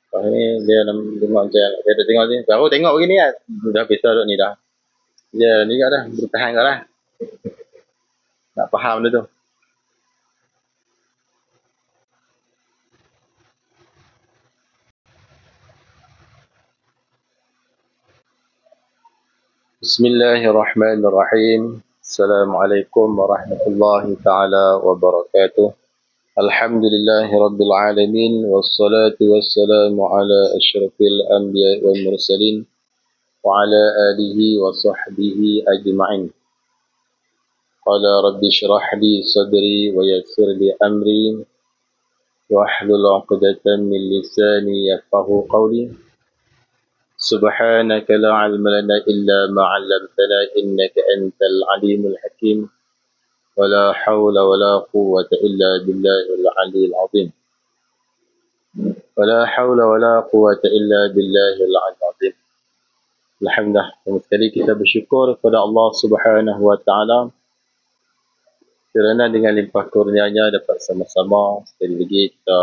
Lepas ni dia tengok macam, dia dah tengok ni, baru tengok begini kan. Dah biasa duduk ni dah. Dia ni kat dah, bertahan kat lah. Nak faham dia tu. Bismillahirrahmanirrahim. Assalamualaikum warahmatullahi ta'ala wabarakatuh. Alhamdulillahi rabbil alamin. Wassalatu wassalamu ala asyrafil anbiya wal mursalin. Wa ala alihi wa sahbihi ajma'in. Qala rabbi syrah li sadri wa yassir li amri. Wahlul 'uqdatam min lisani yafqahu qawli. Subhanaka la 'ilma lana illa ma 'allamtana innaka antal 'alimul hakim. Wala haula wala quwwata illa billahil 'aliyyil 'azim. Wala haula wala quwwata illa billahil 'aliyyil 'azim. Alhamdulillah, pertama sekali kita bersyukur kepada Allah Subhanahu wa taala kerana dengan limpah kurnianya dapat sama-sama sekali lagi kita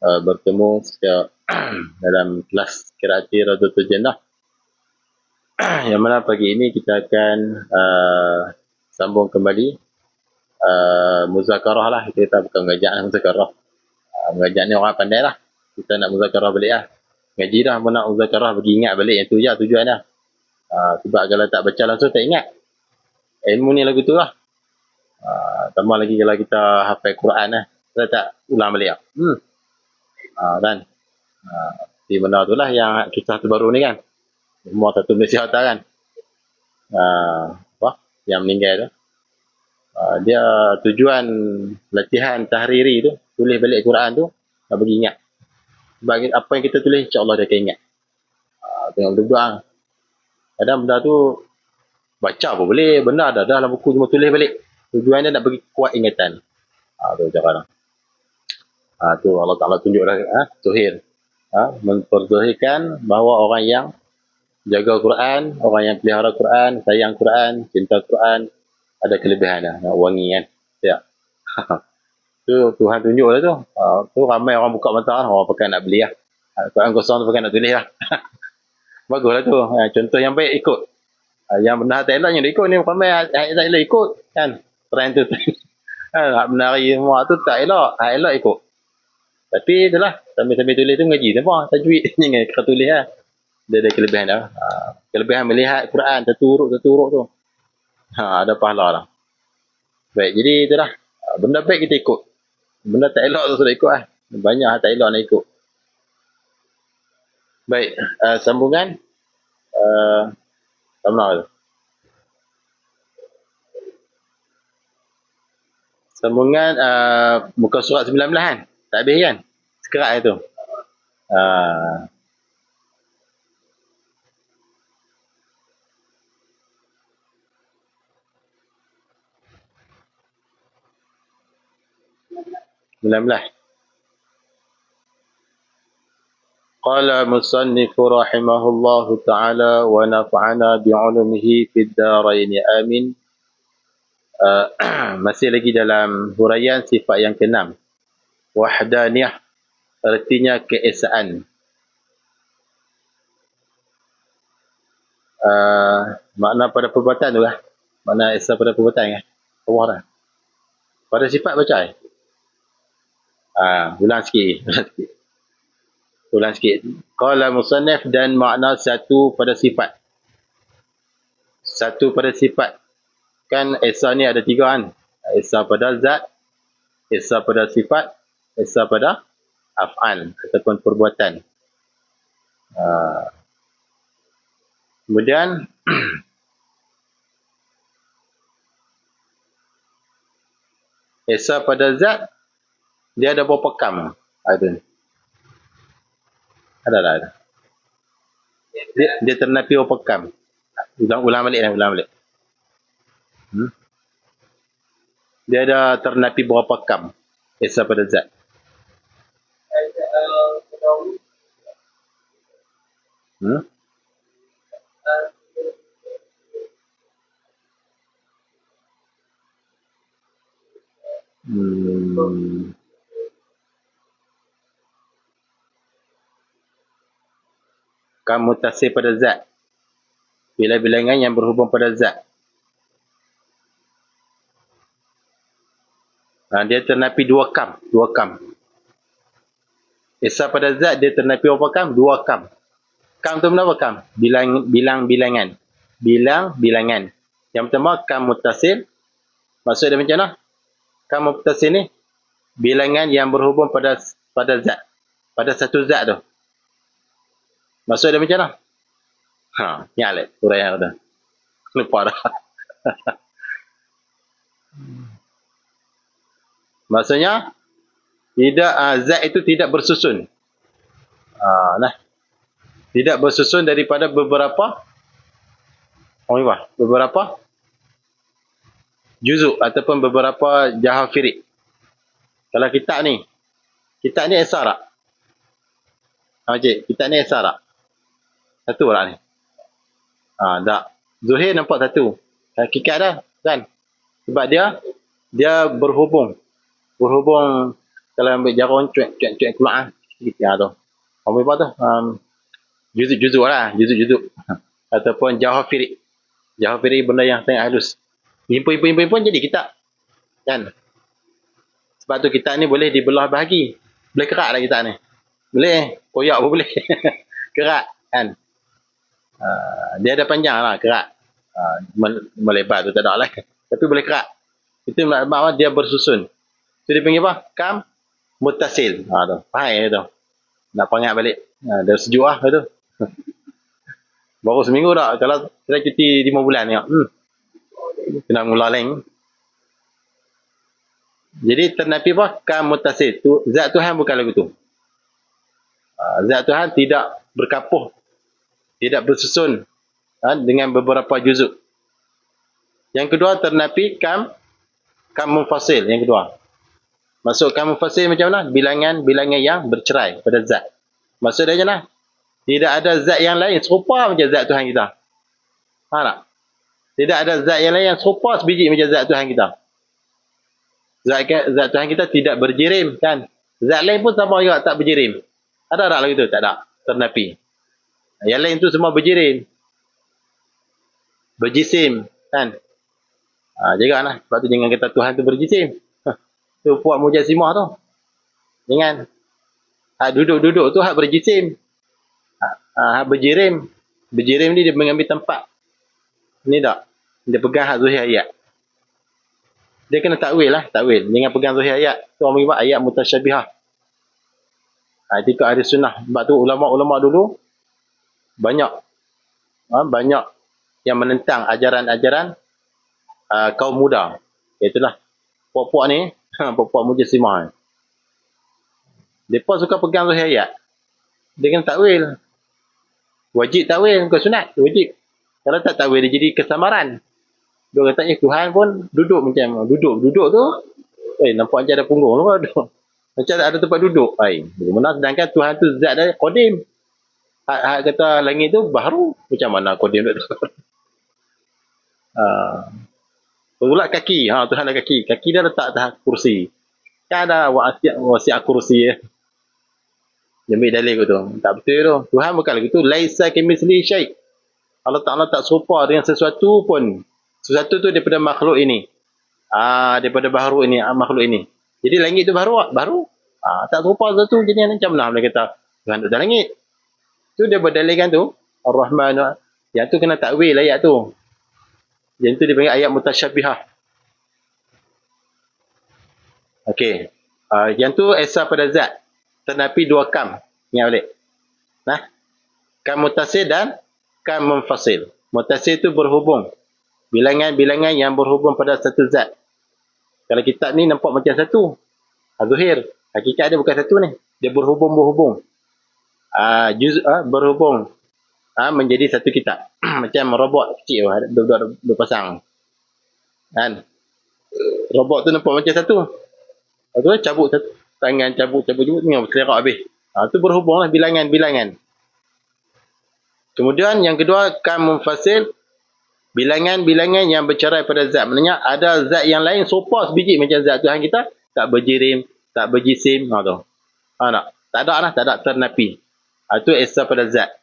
bertemu setiap dalam kelas qiraati Radatul Jannah. Yang mana pagi ini kita akan sambung kembali muzakarah lah. Kita bukan mengajak muzakarah. Mengajak ni orang pandai lah. Kita nak muzakarah balik lah. Ngaji dah pun nak muzakarah, bagi ingat balik yang tu je tujuan dah. Sebab kalau tak baca langsung tak ingat. Ilmu ni lagu tu lah. Tambah lagi kalau kita hafal Quran lah. Kita tak ulang balik lah. Kan? Di benda tu lah yang kisah terbaru ni kan. Semua satu Malaysia atas kan. Yang meninggal tu. Dia tujuan latihan tahriri tu, tulis balik Quran tu, nak bagi ingat. Sebab apa yang kita tulis, insyaAllah dia akan ingat. Tengok berdoa. Kadang benda tu, baca pun boleh, benda dah dalam buku, cuma tulis balik. Tujuan dia nak bagi kuat ingatan. Tu cara lah. Tu Allah Ta'ala tunjuk dah, Zuhir. Memperzuhirkan bahawa orang yang jaga Quran, orang yang pelihara Quran, sayang Quran, cinta Quran, ada kelebihan dah, nak wangi kan. Ya. Tu Tuhan tunjuk lah tu. Tu ramai orang buka mata lah, orang pakai nak beli lah. Quran kosong tu pakai nak tulis lah. Bagus lah tu. Contoh yang baik ikut. Yang benar tak elok yang ikut ni, ramai tak elok ikut kan. Trend tu. Hak menari semua tu tak elok. Hak elok ikut. Tapi itulah, sambil-sambil tulis tu mengaji siapa? Tajwid. Jangan kena tulis lah. Dia ada kelebihan dah. Kelebihan melihat Quran satu huruf tu. Ada pahala lah. Baik, jadi itulah. Benda baik kita ikut. Benda tak elok tu sudah ikut lah. Banyak tak elok nak ikut. Baik, sambungan. Tak benar tu. Sambungan muka surat 19 kan? Tak habis kan? Sekerat tu. Qala musannifu rahimahullahu ta'ala wa nafa'ana bi'ulumihi fid darain amin. Masih lagi dalam huraian sifat yang ke-6. Wahdaniyah, artinya keesaan. Makna pada perbuatan tu lah. Makna esa pada perbuatan kan. Allah dah. Pada sifat baca ulang sikit. Qala musannif, dan makna satu pada sifat. Satu pada sifat. Kan esa ni ada 3 kan. Esa pada zat, esa pada sifat, esa pada af'al ataupun perbuatan. Kemudian esa pada zat, dia ada berapa kam? Ada. Dia ternapi berapa kam? Ulang balik. Dia ada ternapi berapa kam? Esa pada zat. kam mutasil pada zat. Bilangan yang berhubung pada zat. Dia ternapi dua kam. Esa pada zat dia ternapi berapa kam? Dua kam. Kam tu berapa kam? Bilangan. Yang pertama kam mutasil. Maksud dia macam mana? Kam mutasil ni bilangan yang berhubung pada zat. Pada satu zat tu. Maksud dia macam mana? Nyalek. Uraian dah. Lupa dah. Maksudnya zat itu tidak bersusun. Tidak bersusun daripada beberapa juzuk ataupun beberapa jahafirik. Kalau kitab ni esar tak? Kitab ni esar tak? Satu tak ni? Tak. Zuhir nampak satu. Hakikat dah kan? Sebab dia berhubung. Kalau ambil jarum cuek keluar sikit tu. Apa tu? Juzuk lah, juzuk. Ataupun jahafirik. Jahafirik benda yang sangat halus. Himpun jadi kitab. Kan? Sebab tu kitab ni boleh dibelah bahagi. Boleh kerak lah kitab ni. Boleh. Koyak pun boleh. Kerak kan? Dia ada panjang lah kerak. Melebar tu tak ada lah. Tapi boleh kerak. Itu maknanya dia bersusun. So dia panggil apa? Kam mutasil. Tu. Faham tu. Nak pangat balik. Dah sejuk lah tu. Baru seminggu tak. Kalau kita cuti 5 bulan ni. Kena mula lain. Jadi ternapi apa? Kam mutasil. Zat Tuhan bukan lagu tu. Zat Tuhan tidak berkapuh. Tidak bersusun. Dengan beberapa juzuk. Yang kedua ternapi kam munfasil. Yang kedua. Maksud kam munfasil macam mana? Bilangan yang bercerai pada zat. Maksud dia macam mana? Tidak ada zat yang lain serupa macam zat Tuhan kita. Faham tak? Tidak ada zat yang lain yang serupa sebiji macam zat Tuhan kita. Zat Tuhan kita tidak berjirim kan? Zat lain pun sama juga tak berjirim. Ada tak lagi tu? Tak ada. Ternapi. Yang lain tu semua berjirim. Berjisim kan? Janganlah. Sebab tu jangan kata Tuhan tu berjisim. Tu puak mujassimah tu. Jangan. Duduk tu hak berjisim. Hak berjirim. Berjirim ni dia mengambil tempat. Ni tak. Dia pegang hak zuhir ayat. Dia kena takwil lah. Takwil. Jangan pegang zuhir ayat. Tu orang panggil ayat mutasyabihah. Etika ahli sunnah. Sebab tu ulama-ulama dulu banyak yang menentang ajaran-ajaran kaum muda. Itulah. Puak-puak ni. Puak-puak mujassimah. Mereka suka pegang zuhir ayat. Dia kena takwil. Wajib takwil. Bukan sunat. Wajib. Kalau tak takwil dia jadi kesamaran. Dia katanya Tuhan pun duduk macam. Duduk tu. Nampak macam ada punggung. Macam ada tempat duduk. Bagaimana sedangkan Tuhan tu zat dia qadim. Hak kata langit tu baharu. Macam mana qadim tu? Pula kaki. Tuhan ada kaki. Kaki dia letak atas kursi. Kan ada wasiat kursi. Dia ambil dalil tu. Tak betul tu. Tuhan bukan lagi tu. Laisa kamitslihi syai'. Allah Ta'ala tak serupa dengan sesuatu pun. Sesuatu tu daripada makhluk ini. Daripada baharu ini. Makhluk ini. Jadi langit tu baharu. Tak serupa sesuatu. Jadi macam mana boleh kata Tuhan tu langit. Tu dia berdalilkan tu. Ar-Rahman. Yang tu kena takwil ayat tu. Yang tu dia panggil ayat mutasyabihah. Okey. Yang tu esa pada zat. Ternapi dua kam. Ingat balik. Kam mutasil dan kam munfasil. Mutasil tu berhubung. Bilangan-bilangan yang berhubung pada satu zat. Kalau kitab ni nampak macam satu. Zuhir. Hakikat dia bukan satu ni. Dia berhubung-berhubung. Berhubung. Menjadi satu kitab. Macam robot kecil. Dua pasang. Kan? Robot tu nampak macam satu. Tu cabut satu. Tangan cabut. Selerak habis. Tu berhubung lah bilangan-bilangan. Kemudian yang kedua. Kam munfasil. Bilangan-bilangan yang bercerai pada zat. Maknanya ada zat yang lain serupa sebiji macam zat Tuhan kita. Tak berjirim. Tak berjisim. Tak ada lah. Tak ada ternapi. Itu esa pada zat.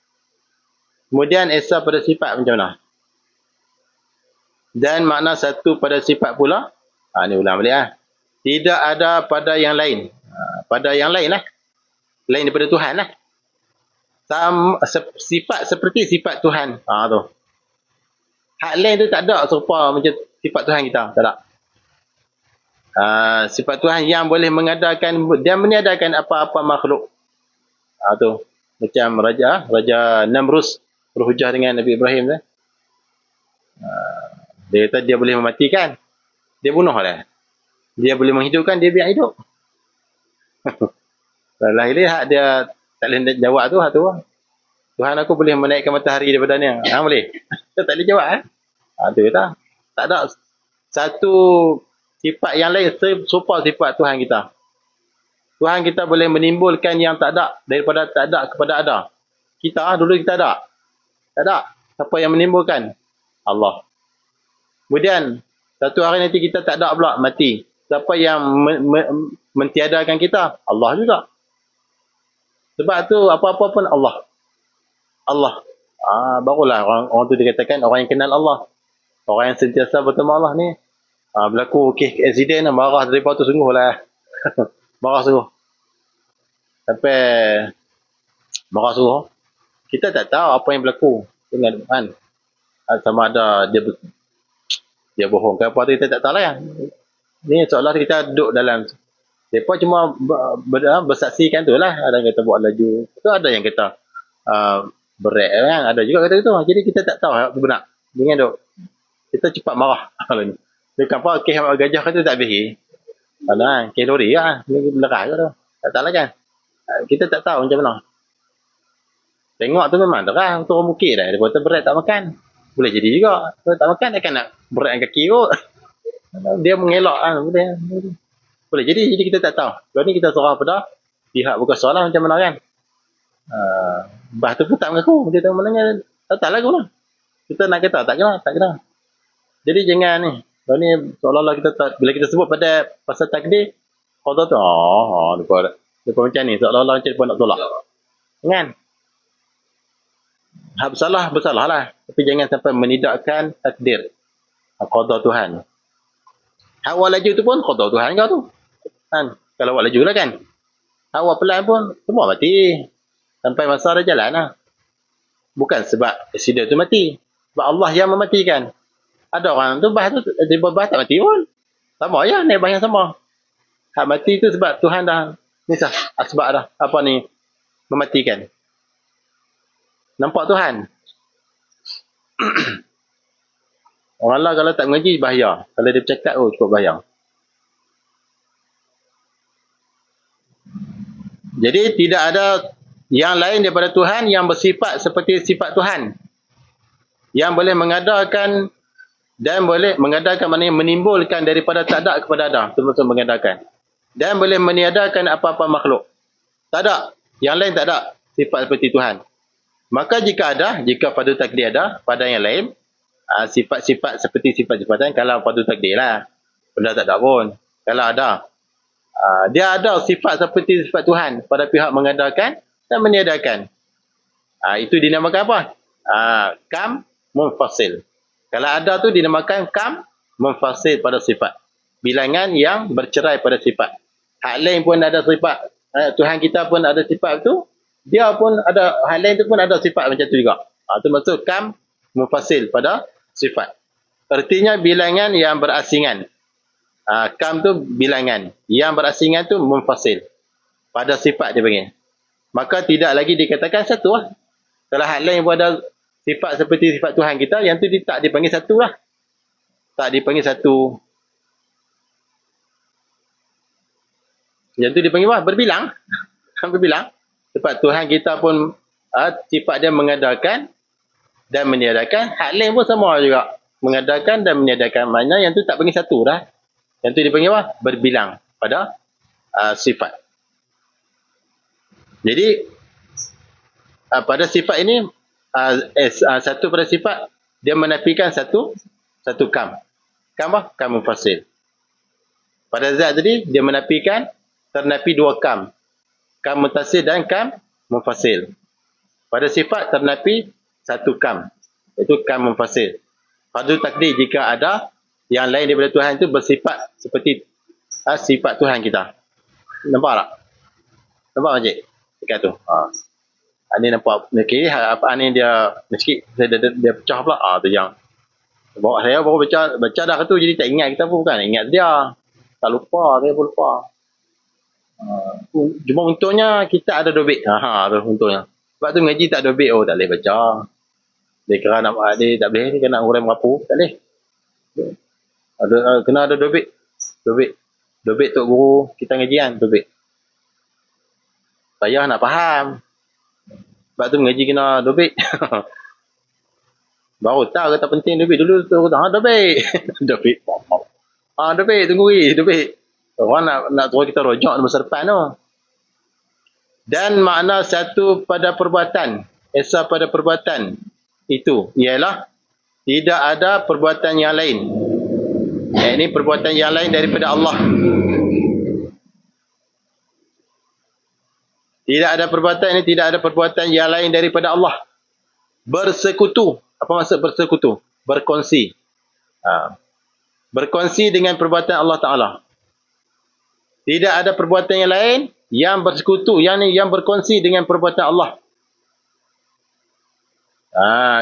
Kemudian esa pada sifat macam mana? Dan makna satu pada sifat pula. Ni ulang balik lah. Tidak ada pada yang lain. Pada yang lain lah. Lain daripada Tuhan lah. Sifat seperti sifat Tuhan. Tu. Hak lain tu tak ada serupa macam sifat Tuhan kita. Tak ada. Sifat Tuhan yang boleh mengadakan dan meniadakan apa-apa makhluk. Tu. Macam Raja Namrus berhujah dengan Nabi Ibrahim tu. Dia kata dia boleh mematikan. Dia bunuh lah. Dia boleh menghidupkan, dia biar hidup. Lahir hak dia tak boleh jawab tu, hak tu. Tuhan aku boleh menaikkan matahari daripada ni. Boleh. Kita tak boleh jawab. Tu kata. Tak ada satu sifat yang lain serupa sifat Tuhan kita. Tuhan kita boleh menimbulkan yang tak ada daripada tak ada kepada ada. Kita dulu kita ada. Tak ada. Siapa yang menimbulkan? Allah. Kemudian satu hari nanti kita tak ada pula, mati. Siapa yang mentiadakan kita? Allah juga. Sebab tu apa-apa pun Allah. Allah. Barulah orang tu dikatakan orang yang kenal Allah. Orang yang sentiasa bertemu Allah ni. Berlaku accident, marah daripada tu sungguh lah. Marah sungguh. Sampai marah sungguh. Kita tak tahu apa yang berlaku dengan Tuhan. Sama ada dia bohong ke apa tu, kita tak tahu lah ya. Ni seolah kita duduk dalam. Mereka cuma bersaksikan tu lah. Ada yang kata buat laju. Tu ada yang kata berat kan. Ada juga kata gitu. Jadi kita tak tahu apa benar. Dengan duk. Kita cepat marah. Dia apa kes gajah kata tak habis. Kes lori lah. Ini belerah ke tu. Tak tahu lah kan. Kita tak tahu macam mana. Tengok tu memang terang. Turun bukit dah. Dia kata berat tak makan. Boleh jadi juga. Kalau tak makan takkan nak beratkan kaki kot. Dia mengelak kan. Boleh jadi kita tak tahu. Kalau ni kita serah pada pihak berkuasa lah macam mana kan. Bah tu pun tak mengaku. Dia tahu mananya tak lagu lah. Kita nak kata tak kena. Jadi jangan ni. Kalau ni seolah-olah kita tak, bila kita sebut pada pasal takdir, kata tu depa macam ni seolah-olah macam depa nak tolak. Kan? Hak bersalah lah. Tapi jangan sampai menidakkan takdir. Qada Tuhan. Hak awak laju tu pun qada Tuhan kau tu. Kan? Kalau awak laju lah kan. Hak awak pelan pun semua mati. Sampai masa dah jalan lah. Bukan sebab accident tu mati. Sebab Allah yang mematikan. Ada orang tu bah tak mati pun. Sama je, naik bah yang sama. Hak mati tu sebab Tuhan dah ni sebab dah apa ni mematikan. Nampak Tuhan. Orang lah kalau tak mengaji bahaya. Kalau dia bercakap cukup bahaya. Jadi tidak ada yang lain daripada Tuhan yang bersifat seperti sifat Tuhan. Yang boleh mengadakan dan boleh mengadakan maknanya menimbulkan daripada tak ada kepada ada. Betul-betul mengadakan. Dan boleh meniadakan apa-apa makhluk. Tak ada. Yang lain tak ada sifat seperti Tuhan. Maka jika pada takdir ada, pada yang lain, sifat-sifat seperti sifat-sifat Tuhan, kalau pada takdir lah. Benda tak ada pun. Kalau ada. Dia ada sifat seperti sifat Tuhan pada pihak mengadakan dan meniadakan. Itu dinamakan apa? Kam munfasil. Kalau ada tu dinamakan kam munfasil pada sifat. Bilangan yang bercerai pada sifat. Hak lain pun ada sifat. Tuhan kita pun ada sifat tu. Dia pun ada, hal lain tu pun ada sifat macam tu juga. Itu maksud kam munfasil pada sifat. Artinya bilangan yang berasingan. Kam tu bilangan. Yang berasingan tu munfasil. Pada sifat dia panggil. Maka tidak lagi dikatakan satu lah. Kalau hal lain pun ada sifat seperti sifat Tuhan kita, yang tu tak dipanggil satu lah. Tak dipanggil satu. Yang tu dipanggil apa? Berbilang. Berbilang. Sebab Tuhan kita pun sifat dia mengadakan dan meniadakan. Hak lain pun sama juga. Mengadakan dan meniadakan. Maknanya yang tu tak panggil satu dah. Yang tu dipanggil apa? Berbilang pada sifat. Jadi pada sifat ini satu pada sifat dia menafikan satu kam. Kam apa? Kam munfasil. Pada zat tadi dia menafikan ternafi dua kam. Kam muttasil dan kam munfasil. Pada sifat ternafi satu kam. Itu kam munfasil. Fardhu takdir jika ada yang lain daripada Tuhan itu bersifat seperti sifat Tuhan kita. Nampak tak? Nampak Encik? Dekat tu. Ini nampak. Okay, apa ni dia sikit dia pecah pula. Tu yang bawa saya baru baca dah tu, jadi tak ingat kita pun, bukan ingat dia. Tak lupa, saya pun lupa. Cuma untungnya kita ada duit. Tu untungnya. Sebab tu mengaji tak ada duit, tak boleh baca. Dia kira nak dia tak boleh, dia kena orang berapa, tak boleh. Kena ada duit. Duit tok guru kita ngajian, duit. Payah nak faham. Sebab tu mengaji kena duit. Baru tahu kata penting duit. Dulu tu kata, duit. Duit. Duit, tunggu duit. Orang nak suruh kita rojak masa depan tu. Dan makna satu pada perbuatan. Esa pada perbuatan itu ialah tidak ada perbuatan yang lain. Ini perbuatan yang lain daripada Allah. Tidak ada perbuatan ini, tidak ada perbuatan yang lain daripada Allah. Bersekutu. Apa maksud bersekutu? Berkongsi. Berkongsi dengan perbuatan Allah Ta'ala. Tidak ada perbuatan yang lain yang bersekutu, yang berkongsi dengan perbuatan Allah.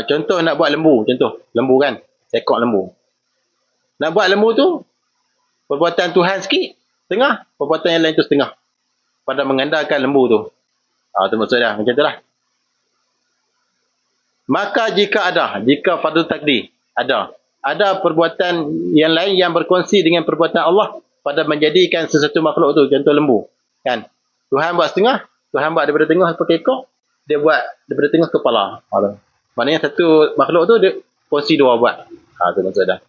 Contoh nak buat lembu. Contoh, lembu kan? Seekor lembu. Nak buat lembu tu, perbuatan Tuhan sikit, setengah. Perbuatan yang lain tu setengah. Pada mengandalkan lembu tu. Itu maksudnya, macam tu lah. Maka jika fardhu takdir, ada perbuatan yang lain yang berkongsi dengan perbuatan Allah pada menjadikan sesuatu makhluk tu, contoh lembu. Kan? Tuhan buat setengah, Tuhan buat daripada tengah seperti ekor, dia buat daripada tengah kepala. Maknanya satu makhluk tu dia kongsi dua buat. Itu maksudnya.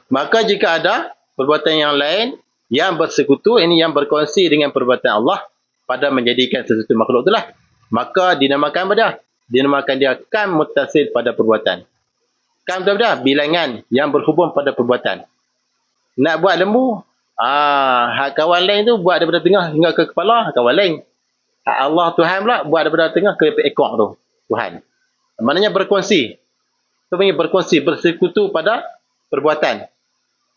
Maka jika ada perbuatan yang lain yang bersekutu, ini yang berkongsi dengan perbuatan Allah pada menjadikan sesuatu makhluk itulah, maka dinamakan apa? Dinamakan dia kam muttasil pada perbuatan. Kam tu apa? Bilangan yang berhubung pada perbuatan. Nak buat lembu, hak kawan lain tu buat daripada tengah hingga ke kepala, kawan lain. Hak Allah Tuhan pula buat daripada tengah ke ekor tu, Tuhan. Maknanya berkongsi. Itu panggil berkongsi, bersekutu pada perbuatan.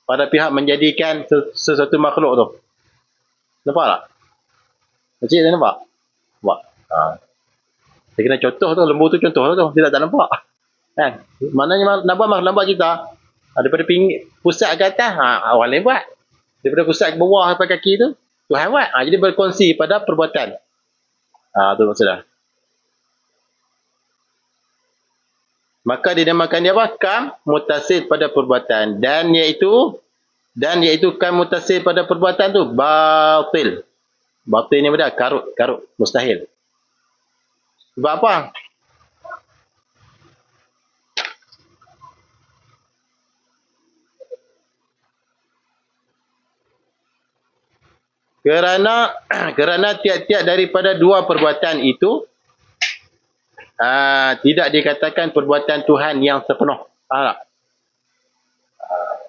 Pada pihak menjadikan sesuatu makhluk tu. Nampak tak? Macam ni nampak? Nampak? Saya kena contoh tu, lembu tu contoh tu. Dia tak nampak. Kan? Maknanya nampak kita. Daripada pusat ke atas, orang lain buat. Daripada pusat ke bawah sampai kaki tu, Tuhan buat. Jadi berkongsi pada perbuatan. Tu maksudnya. Maka dinamakan dia apa? Kam muttasil pada perbuatan. Dan iaitu kam muttasil pada perbuatan tu batil. Batil ni benda karut, mustahil. Sebab apa? Kerana tiap-tiap daripada dua perbuatan itu tidak dikatakan perbuatan Tuhan yang sepenuh. Faham tak?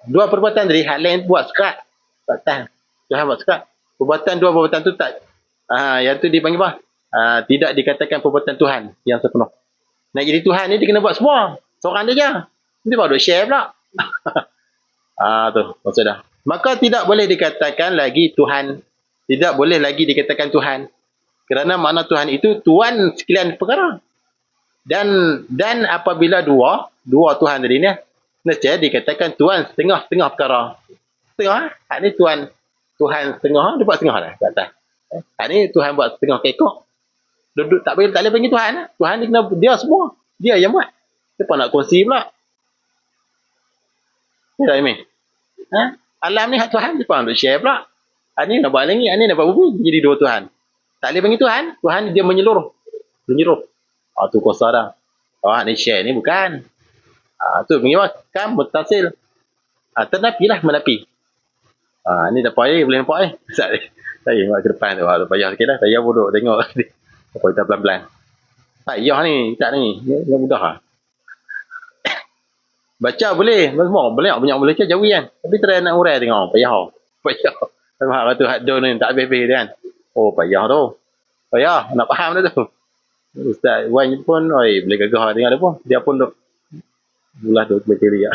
Dua perbuatan tadi, hal lain buat sekat. Tak tahan. Tuhan buat sekat. Dua perbuatan tu tak. Yang tu dipanggil apa? Tidak dikatakan perbuatan Tuhan yang sepenuh. Nak jadi Tuhan ni dia kena buat semua. Seorang dia je. Dia baru share pula. Tu maksudnya. Maka tidak boleh dikatakan lagi Tuhan. Tidak boleh lagi dikatakan Tuhan. Kerana makna Tuhan itu Tuhan sekalian perkara. Dan apabila dua Tuhan tadi ni, nescaya dikatakan Tuhan setengah perkara. Setengah. Hak ni Tuhan setengah, dia buat setengah lah kat atas. Hak ni Tuhan buat setengah kekok. Duduk tak boleh panggil Tuhan. Tuhan ni kena dia semua. Dia yang buat. Siapa nak kongsi pula? Ya tak Imi? Alam ni hak Tuhan, siapa nak share pula? Hak ni nak buat langit, hak ni nak buat bumi. Jadi dua Tuhan. Tak boleh panggil Tuhan. Tuhan dia menyeluruh. Tu kuasa dah. Ni share ni bukan. Tu panggil apa? Kam muttasil. Ternapilah menapi. Ni tak payah boleh nampak Saya nak ke depan tu. Payah sikit lah. Saya duduk tengok. Apa kita pelan-pelan. Payah ni. Tak ni. Ni mudah lah. Baca boleh. Semua boleh. Banyak boleh baca jauh kan. Tapi try nak urai tengok. Payah. Memang kata hadun ni tak habis-habis dia kan. Payah tu. Payah. Nak faham dah tu. Ustaz Wan pun, oi, boleh gagah dengar dia pun. Dia pun belah tu kriteria.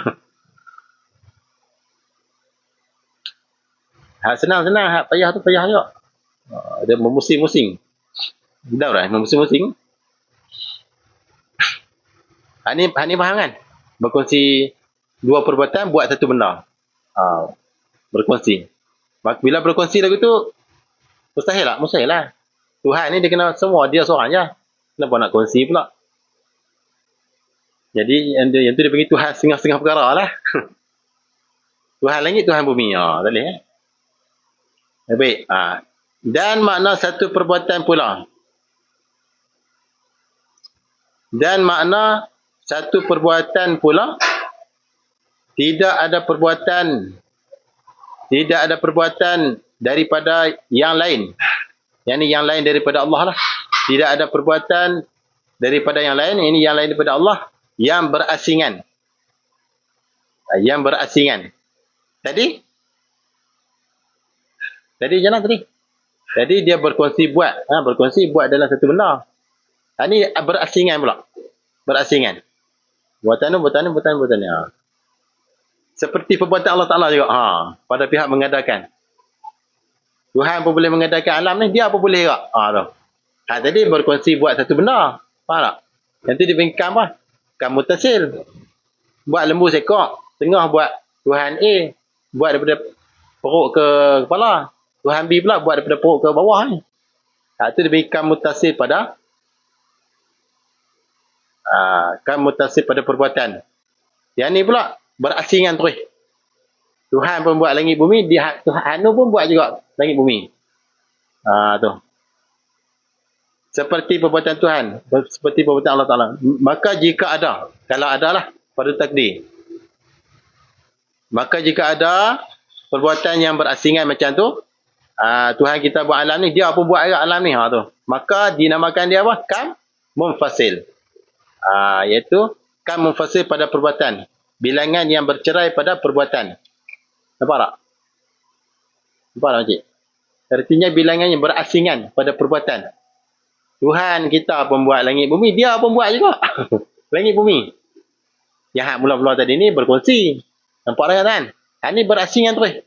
Hak senang-senang, hak payah tu payah juga. Dia memusing-musing. Dah dah, memusing-musing. Hak ni faham kan? Berkongsi dua perbuatan buat satu benda. Berkongsi. Bila berkongsi lagu tu, mustahil lah. Tuhan ni dia kena semua, dia seorang je. Kenapa nak kongsi pula? Jadi yang tu dia panggil Tuhan setengah-setengah perkara lah. Tuhan langit, Tuhan bumi. Tak boleh baik. Dan makna satu perbuatan pula. Dan makna satu perbuatan pula, tidak ada perbuatan daripada yang lain. Yang ni yang lain daripada Allah lah. Tidak ada perbuatan daripada yang lain. Ini yang lain daripada Allah. Yang berasingan. Tadi jangan tadi. Tadi dia berkongsi buat. Berkongsi buat dalam satu benda. Ini berasingan pula. Berasingan. Buatan ni. Seperti perbuatan Allah Ta'ala juga. Pada pihak mengadakan. Tuhan pun boleh mengadakan alam ni, dia pun boleh juga. Tadi berkongsi buat satu benda. Faham tak? Nanti dia bingkam apa? Kam mutasil. Buat lembu sekok. Tengah buat Tuhan A. Buat daripada perut ke kepala. Tuhan B pula buat daripada perut ke bawah ni. Itu dia bingkam mutasil pada perbuatan. Yang ni pula berasingan terus. Tuhan pun buat langit bumi, Tuhan pun buat juga langit bumi. Tu. Seperti perbuatan Tuhan, seperti perbuatan Allah Ta'ala. Maka jika ada, kalau ada lah pada takdir. Maka jika ada perbuatan yang berasingan macam tu, Tuhan kita buat alam ni, dia pun buat juga alam ni. Tu. Maka dinamakan dia apa? Kam munfasil. Iaitu kam munfasil pada perbuatan. Bilangan yang bercerai pada perbuatan. Nampak tak? Nampak tak, Encik? Artinya bilangan yang berasingan pada perbuatan. Tuhan kita pun buat langit bumi, dia pun buat juga. Langit bumi. Yang hak mula-mula tadi ni berkongsi. Nampak tak kan? Ini berasingan terus.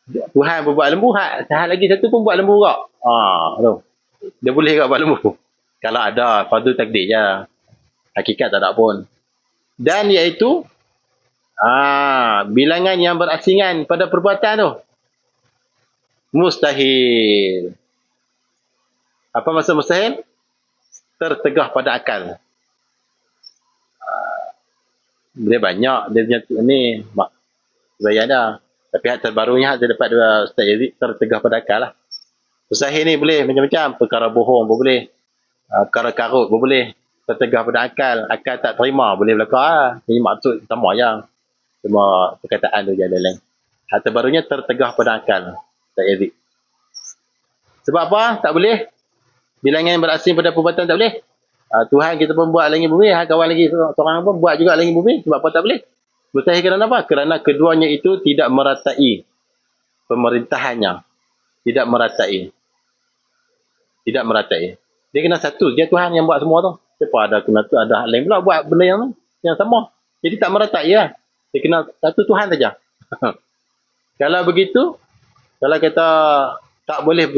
Tuhan pun buat lembu, hak lagi satu pun buat lembu juga. Tu. Dia boleh juga buat lembu. Kalau ada, fardu takdir je. Hakikat tak ada pun. Dan iaitu bilangan yang berasingan pada perbuatan tu. Mustahil. Apa maksud mustahil? Tertegah pada akal. Dia banyak. Dia punya ni, saya ada. Tapi hak terbarunya saya dapat dua Ustaz Yazid, tertegah pada akal lah. Mustahil ni boleh macam-macam. Perkara bohong pun boleh. Perkara karut pun boleh. Tertegah pada akal. Akal tak terima, boleh belakang. Ini maksud sama yang semua perkataan tu je ada lain. Hak terbarunya tertegah pada akal. Tak Yazid. Sebab apa? Tak boleh. Bilangan yang berasing pada perbuatan tak boleh. Tuhan kita pun buat langit bumi. Kawan lagi seorang pun buat juga langit bumi. Sebab apa tak boleh? Mustahil kerana apa? Kerana keduanya itu tidak meratai pemerintahannya. Tidak meratai. Dia kena satu. Dia Tuhan yang buat semua tu. Siapa ada kena tu, ada hal lain pula buat benda yang sama. Jadi tak meratai lah. Dia kena satu Tuhan saja. Kalau begitu, kalau kita tak boleh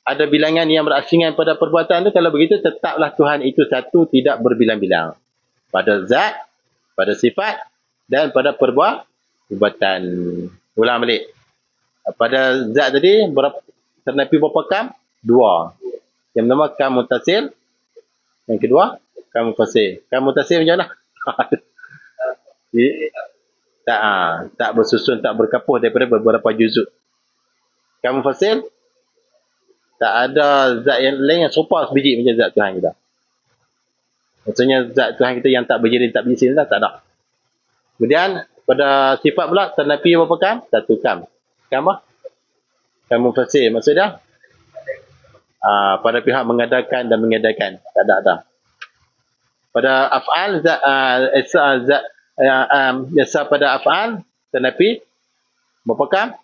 ada bilangan yang berasingan pada perbuatan tu, kalau begitu tetaplah Tuhan itu satu, tidak berbilang-bilang. Pada zat, pada sifat dan pada perbuatan. Ulang balik. Pada zat tadi ternapi berapa kam? Dua. Yang pertama kam mutasil, yang kedua kam munfasil. Kam mutasil macam mana? Tak bersusun, tak berkapuh daripada beberapa juzuk. Kam munfasil, tak ada zat yang lain yang serupa sebiji macam zat Tuhan kita. Maksudnya zat Tuhan kita yang tak berjirim, tak berjisim lah, tak ada. Kemudian pada sifat pula ternapi berapa kam? Satu kam. Kam apa? Kam munfasil. Maksudnya pada pihak mengadakan dan mengedarkan. Tak ada. Pada af'al jasa pada af'al ternapi berapa kam?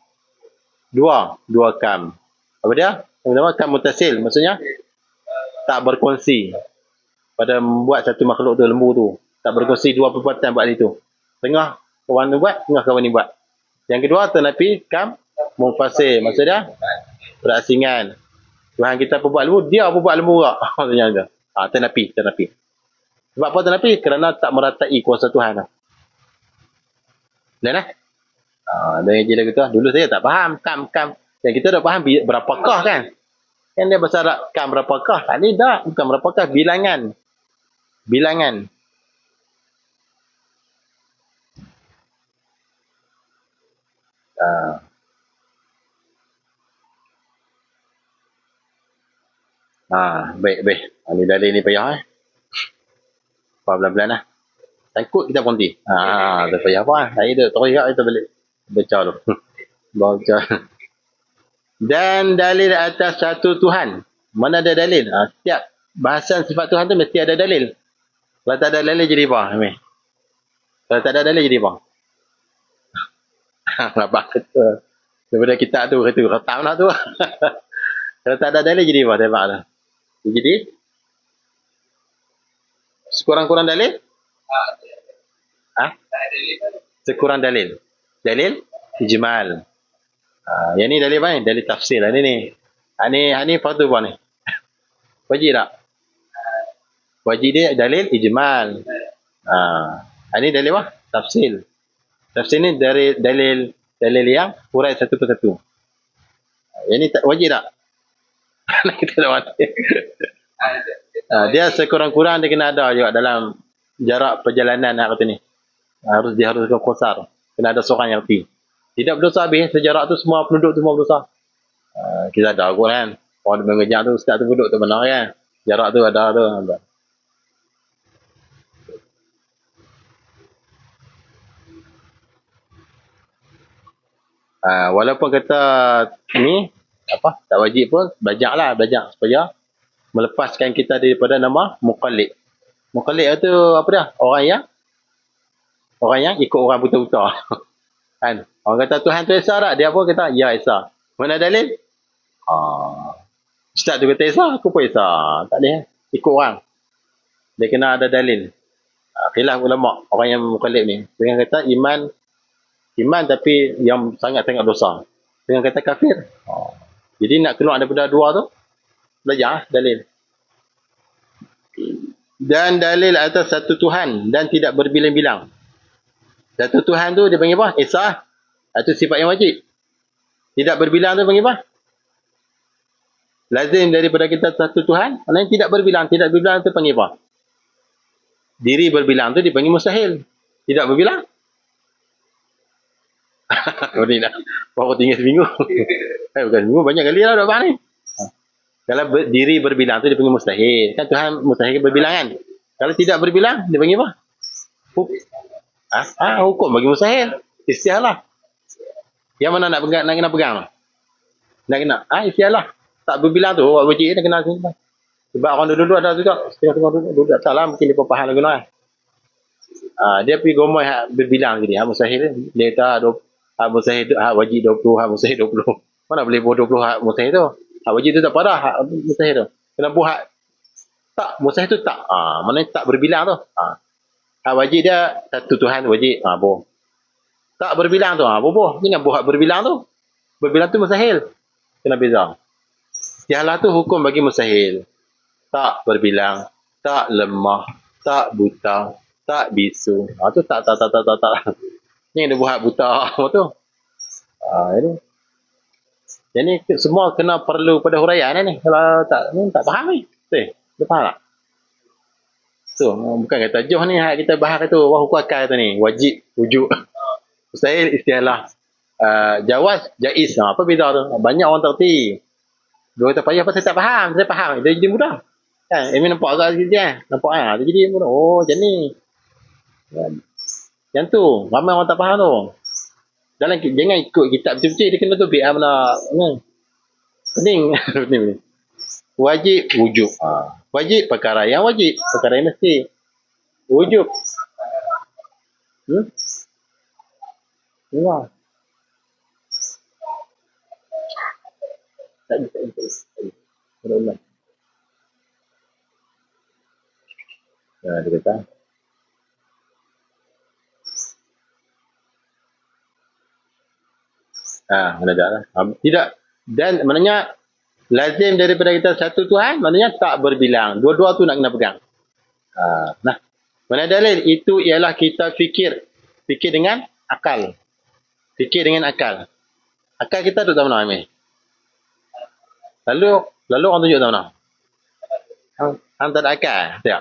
Dua kam. Apa dia? Yang pertama kam mutasil, maksudnya tak berkongsi pada membuat satu makhluk tu, lembu tu. Tak berkongsi dua perbuatan buat itu. Tengah kawan ni buat, tengah kawan ni buat. Yang kedua tanapi kam munfasil, maksudnya berasingan. Tuhan kita perbuat lembu, dia perbuat lembu juga. Maksudnya tu. Tanapi. Sebab apa tanapi? Kerana tak meratai kuasa Tuhan. Dan dan yang lagu tu, dulu saya tak faham kam. Yang kita dah faham berapakah kan? Kan dia bahasa Arab kam berapakah? Ini dah bukan berapakah, bilangan. Baik. Ini dalil ni payah pelan-pelan lah. Takut kita berhenti. Tak payah apa. Saya dah teriak kita balik. Baca tu. Baca. Dan dalil atas satu Tuhan. Mana ada dalil? Setiap bahasan sifat Tuhan tu mesti ada dalil. Kalau tak ada dalil jadi apa? Kalau tak ada dalil jadi apa? Apa kata? Daripada kitab tu kata khatam lah tu. Kalau tak ada dalil jadi apa? Tembak lah. Jadi sekurang-kurang dalil? Sekurang dalil. Dalil ijmal. Yang ni dalil apa ni? Dalil tafsir lah ni. Ini fardu apa ni? Wajib tak? Wajib dia dalil ijmal. Ini dalil apa? Tafsir. Tafsir ni dari dalil yang hurai satu persatu. Yang ni wajib tak? Kita dah mati. Dia sekurang-kurang dia kena ada juga dalam jarak perjalanan nak kata ni. Dia harus qasar. Kena ada seorang yang pergi. Tidak berdosa habis sejarak tu semua penduduk tu semua berdosa. Kita ada kot kan. Orang mengejar tu ustaz tu duduk tu benar kan. Jarak tu ada tu. Walaupun kata ni tak wajib pun belajar supaya melepaskan kita daripada nama muqallid. Muqallid tu apa dia? Orang yang ikut orang buta-buta. Kan? Orang kata Tuhan tu Esa tak? Dia apa kata? Ya Esa. Mana dalil? Ustaz tu kata Esa, aku pun Esa. Tak boleh. Ikut orang. Dia kena ada dalil. Khilaf ulama orang yang muqallid ni. Dengan kata iman tapi yang sangat-sangat dosa. Dengan kata kafir. Jadi nak keluar daripada dua tu, belajar dalil. Dan dalil atas satu Tuhan dan tidak berbilang-bilang. Satu Tuhan tu dia panggil apa? Esa. Itu sifat yang wajib. Tidak berbilang tu panggil apa? Lazim daripada kita satu Tuhan. Maknanya tidak berbilang. Tidak berbilang tu panggil apa? Diri berbilang tu dipanggil mustahil. Tidak berbilang. Baru tinggal seminggu. Bukan seminggu, banyak kali lah dapat ni. Kalau diri berbilang tu dipanggil mustahil. Kan Tuhan mustahil berbilangan. Kalau tidak berbilang, dia panggil apa? Hukum bagi mustahil. Istialah. Yang mana nak kena pegang? Nak kena? Istialah. Tak berbilang tu, wajib nak kena sini. Sebab orang dulu ada juga. Setengah-tengah dulu tak salah, mungkin dia faham lagu lah. Dia pergi gomoi berbilang jadi. Mustahil. Dia kata mustahil tu wajib 20, mustahil 20. Mana boleh buat 20 mustahil tu? Wajib tu tak parah, mustahil tu. Kena buat tak, mustahil tu tak. Mana tak berbilang tu. Wajib dia satu Tuhan wajib. Boh. Tak berbilang tu. Boh. Jangan buat berbilang tu. Berbilang tu mustahil. Kena beza. Istialah tu hukum bagi mustahil. Tak berbilang, tak lemah, tak buta, tak bisu. Tu tak. Yang dia buat buta apa tu? Ini. Jadi semua kena perlu pada huraian ni. Kalau tak faham ni. Dia faham tak? So, bukan kata joh ni kita bahas tu hukum akal tu ni. Wajib, wujud. Mustahil, istialah. Jawaz, jaiz. Apa beza tu? Banyak orang tak erti. Dia kata payah pasal tak faham. Saya faham. Dia jadi mudah. Kan? Nampak agak sikit kan? Nampak kan? Dia jadi mudah. Macam ni. Yang tu. Ramai orang tak faham tu. Jangan ikut kitab betul-betul. Dia kena tu biar mana. Pening. Wajib, wujud. Wajib, perkara yang wajib. Perkara yang mesti. Wujud. Ya. Tak ada, tak ada, tak ada. Berulang. Dia kata, mana dah lah. Tidak. Dan maknanya lazim daripada kita satu Tuhan, maknanya tak berbilang. Dua-dua tu nak kena pegang. Nah, mana dalil? Itu ialah kita fikir. Fikir dengan akal. Fikir dengan akal. Akal kita duduk tak mana, Amir? Lalu orang tunjuk tak mana? Hang tak ada akal. Tak.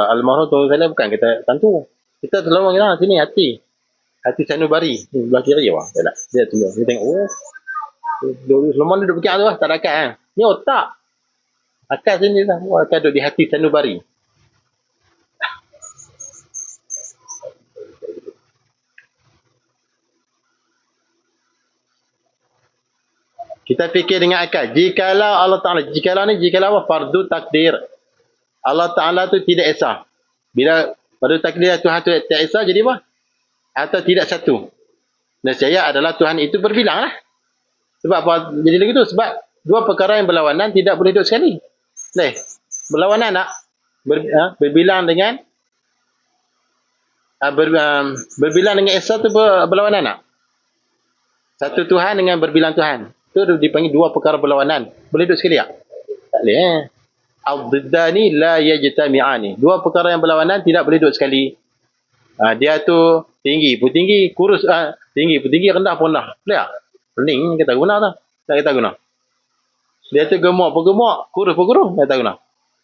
Almarhum tuan saya bukan kita tentu. Kita tolong kita sini hati. Hati sanubari. Belah kiri apa? Tak. Dia tunjuk. Dia tengok, Sulaiman duduk fikir tu lah. Tak ada akal. Ni otak. Akal sini lah. Akal duduk di hati sanubari. Kita fikir dengan akal. Jikalau Allah Ta'ala, jikalau apa? Fardu takdir. Allah Ta'ala tu tidak esa. Bila fardu takdir Tuhan tu tidak esa, jadi apa? Atau tidak satu. Nescaya adalah Tuhan itu berbilang lah. Sebab apa? Jadi lagi tu, sebab dua perkara yang berlawanan tidak boleh duduk sekali. Berlawanan tak? Berbilang dengan berbilang dengan esa tu berlawanan tak? Satu Tuhan dengan berbilang Tuhan. Itu dipanggil dua perkara berlawanan. Boleh duduk sekali tak? Tak boleh. Al-diddani la yajtami'ani. Dua perkara yang berlawanan tidak boleh duduk sekali. Dia tu tinggi pun tinggi, kurus tinggi pun tinggi, rendah pun rendah. Boleh tak? Pening kita guna tu. Tak kita guna. Dia tu gemuk pun gemuk, kurus pun kurus, tak kita guna.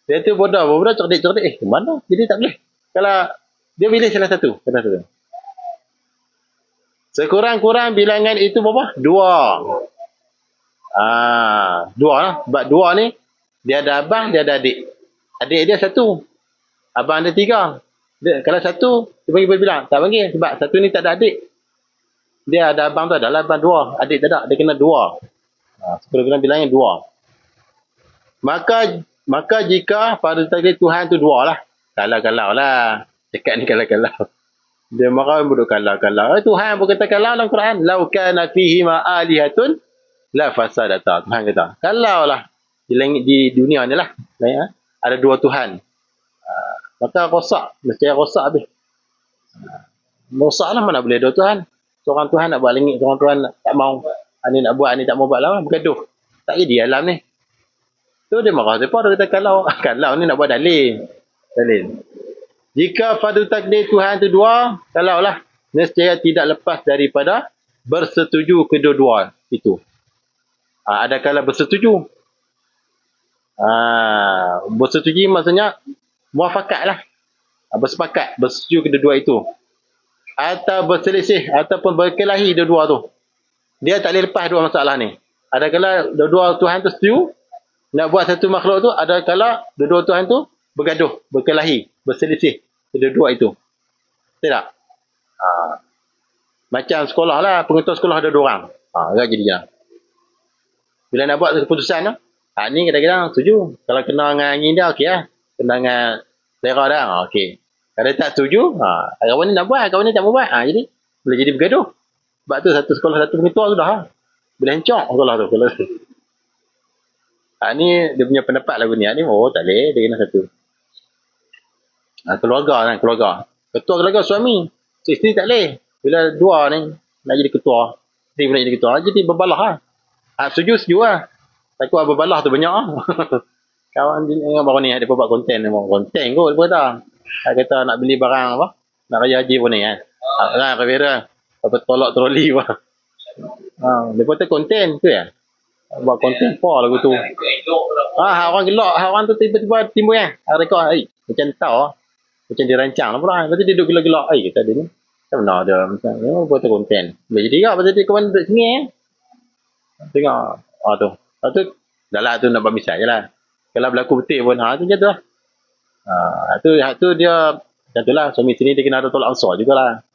Dia tu bodoh pun bodoh, cerdik-cerdik. Mana? Jadi tak boleh. Kalau dia pilih salah satu. Sekurang-kurang bilangan itu berapa? Dua. Dua lah. Sebab dua ni, dia ada abang, dia ada adik. Adik dia satu. Abang ada tiga. Kalau satu, dia panggil berbilang. Tak panggil. Sebab satu ni tak ada adik. Dia ada abang tu, adalah abang dua. Adik tak ada. Dia kena dua. Sekurang-kurang bilangnya dua. Maka jika pada takdir Tuhan tu dua lah. Kalau lah. Cakap ni kalau. Dia marah bodoh kalau. Tuhan pun kata kalau dalam Quran. Lau kana fihi ma'alihatun la fasadata. Tuhan kata. Kalau lah. Di dunia ni lah. Ada dua Tuhan. Maka rosak. Mesti rosak habis. Rosak lah, mana boleh dua Tuhan. Seorang Tuhan nak buat langit. Seorang Tuhan tak mau. Ini nak buat, ini tak mau buat lah. Bergaduh. Tak jadi alam ni. Tu dia marah siapa. Dia kata kalau. Kalau ni nak buat dalil. Jika fardu takdir Tuhan tu dua. Kalau lah. Nescaya tidak lepas daripada bersetuju kedua-dua itu. Ada kala bersetuju. Bersetuju maksudnya muafakat lah. Bersepakat. Bersetuju kedua-dua itu. Atau berselisih. Ataupun berkelahi dua-dua tu. Dia tak boleh lepas dua masalah ni. Ada kala dua-dua Tuhan tu setuju. Nak buat satu makhluk tu. Ada kala dua-dua Tuhan tu bergaduh. Berkelahi. Berselisih. Kedua-dua itu. Betul tak? Macam sekolah lah. Pengetua sekolah ada dua orang. Jadi je. Bila nak buat keputusan tu. Ni kadang-kadang setuju. Kalau kena dengan angin dia, okey lah. Kena dengan selera dah, okey. Kalau tak setuju, kawan ni nak buat, kawan ni tak mau buat. Jadi, boleh jadi bergaduh. Sebab tu satu sekolah, satu pengetua sudah. Boleh hancur sekolah tu. Ni dia punya pendapat lagu ni. Ni tak boleh, dia kena satu. Keluarga. Ketua keluarga suami. Isteri tak boleh. Bila dua ni, nak jadi ketua. Isteri pun nak jadi ketua. Jadi berbalah lah. Setuju lah. Takut berbalah tu banyak lah. Kawan baru ni, dia buat konten. Konten kot, dia kata. Dia kata nak beli barang apa. Nak raya haji pun ni kan. Kira. Apa tolak troli apa. Dia kata konten tu ya. Buat konten apa lagu tu. Orang gelak. Orang tu tiba-tiba timbul kan. Rekod. Macam tahu. Macam dirancang lah pula. Lepas tu dia duduk gelak-gelak. Kata dia ni. Macam mana dia. Buat konten. Boleh jadi tak. Lepas tu dia kawan duduk sini tengok. Tu. Lepas tu. Dah lah tu nak buat misal je lah. Kalau berlaku betul pun. Tu je tu lah. Tu dia. Macam tu lah. Suami sini dia kena ada tolak ansur jugalah.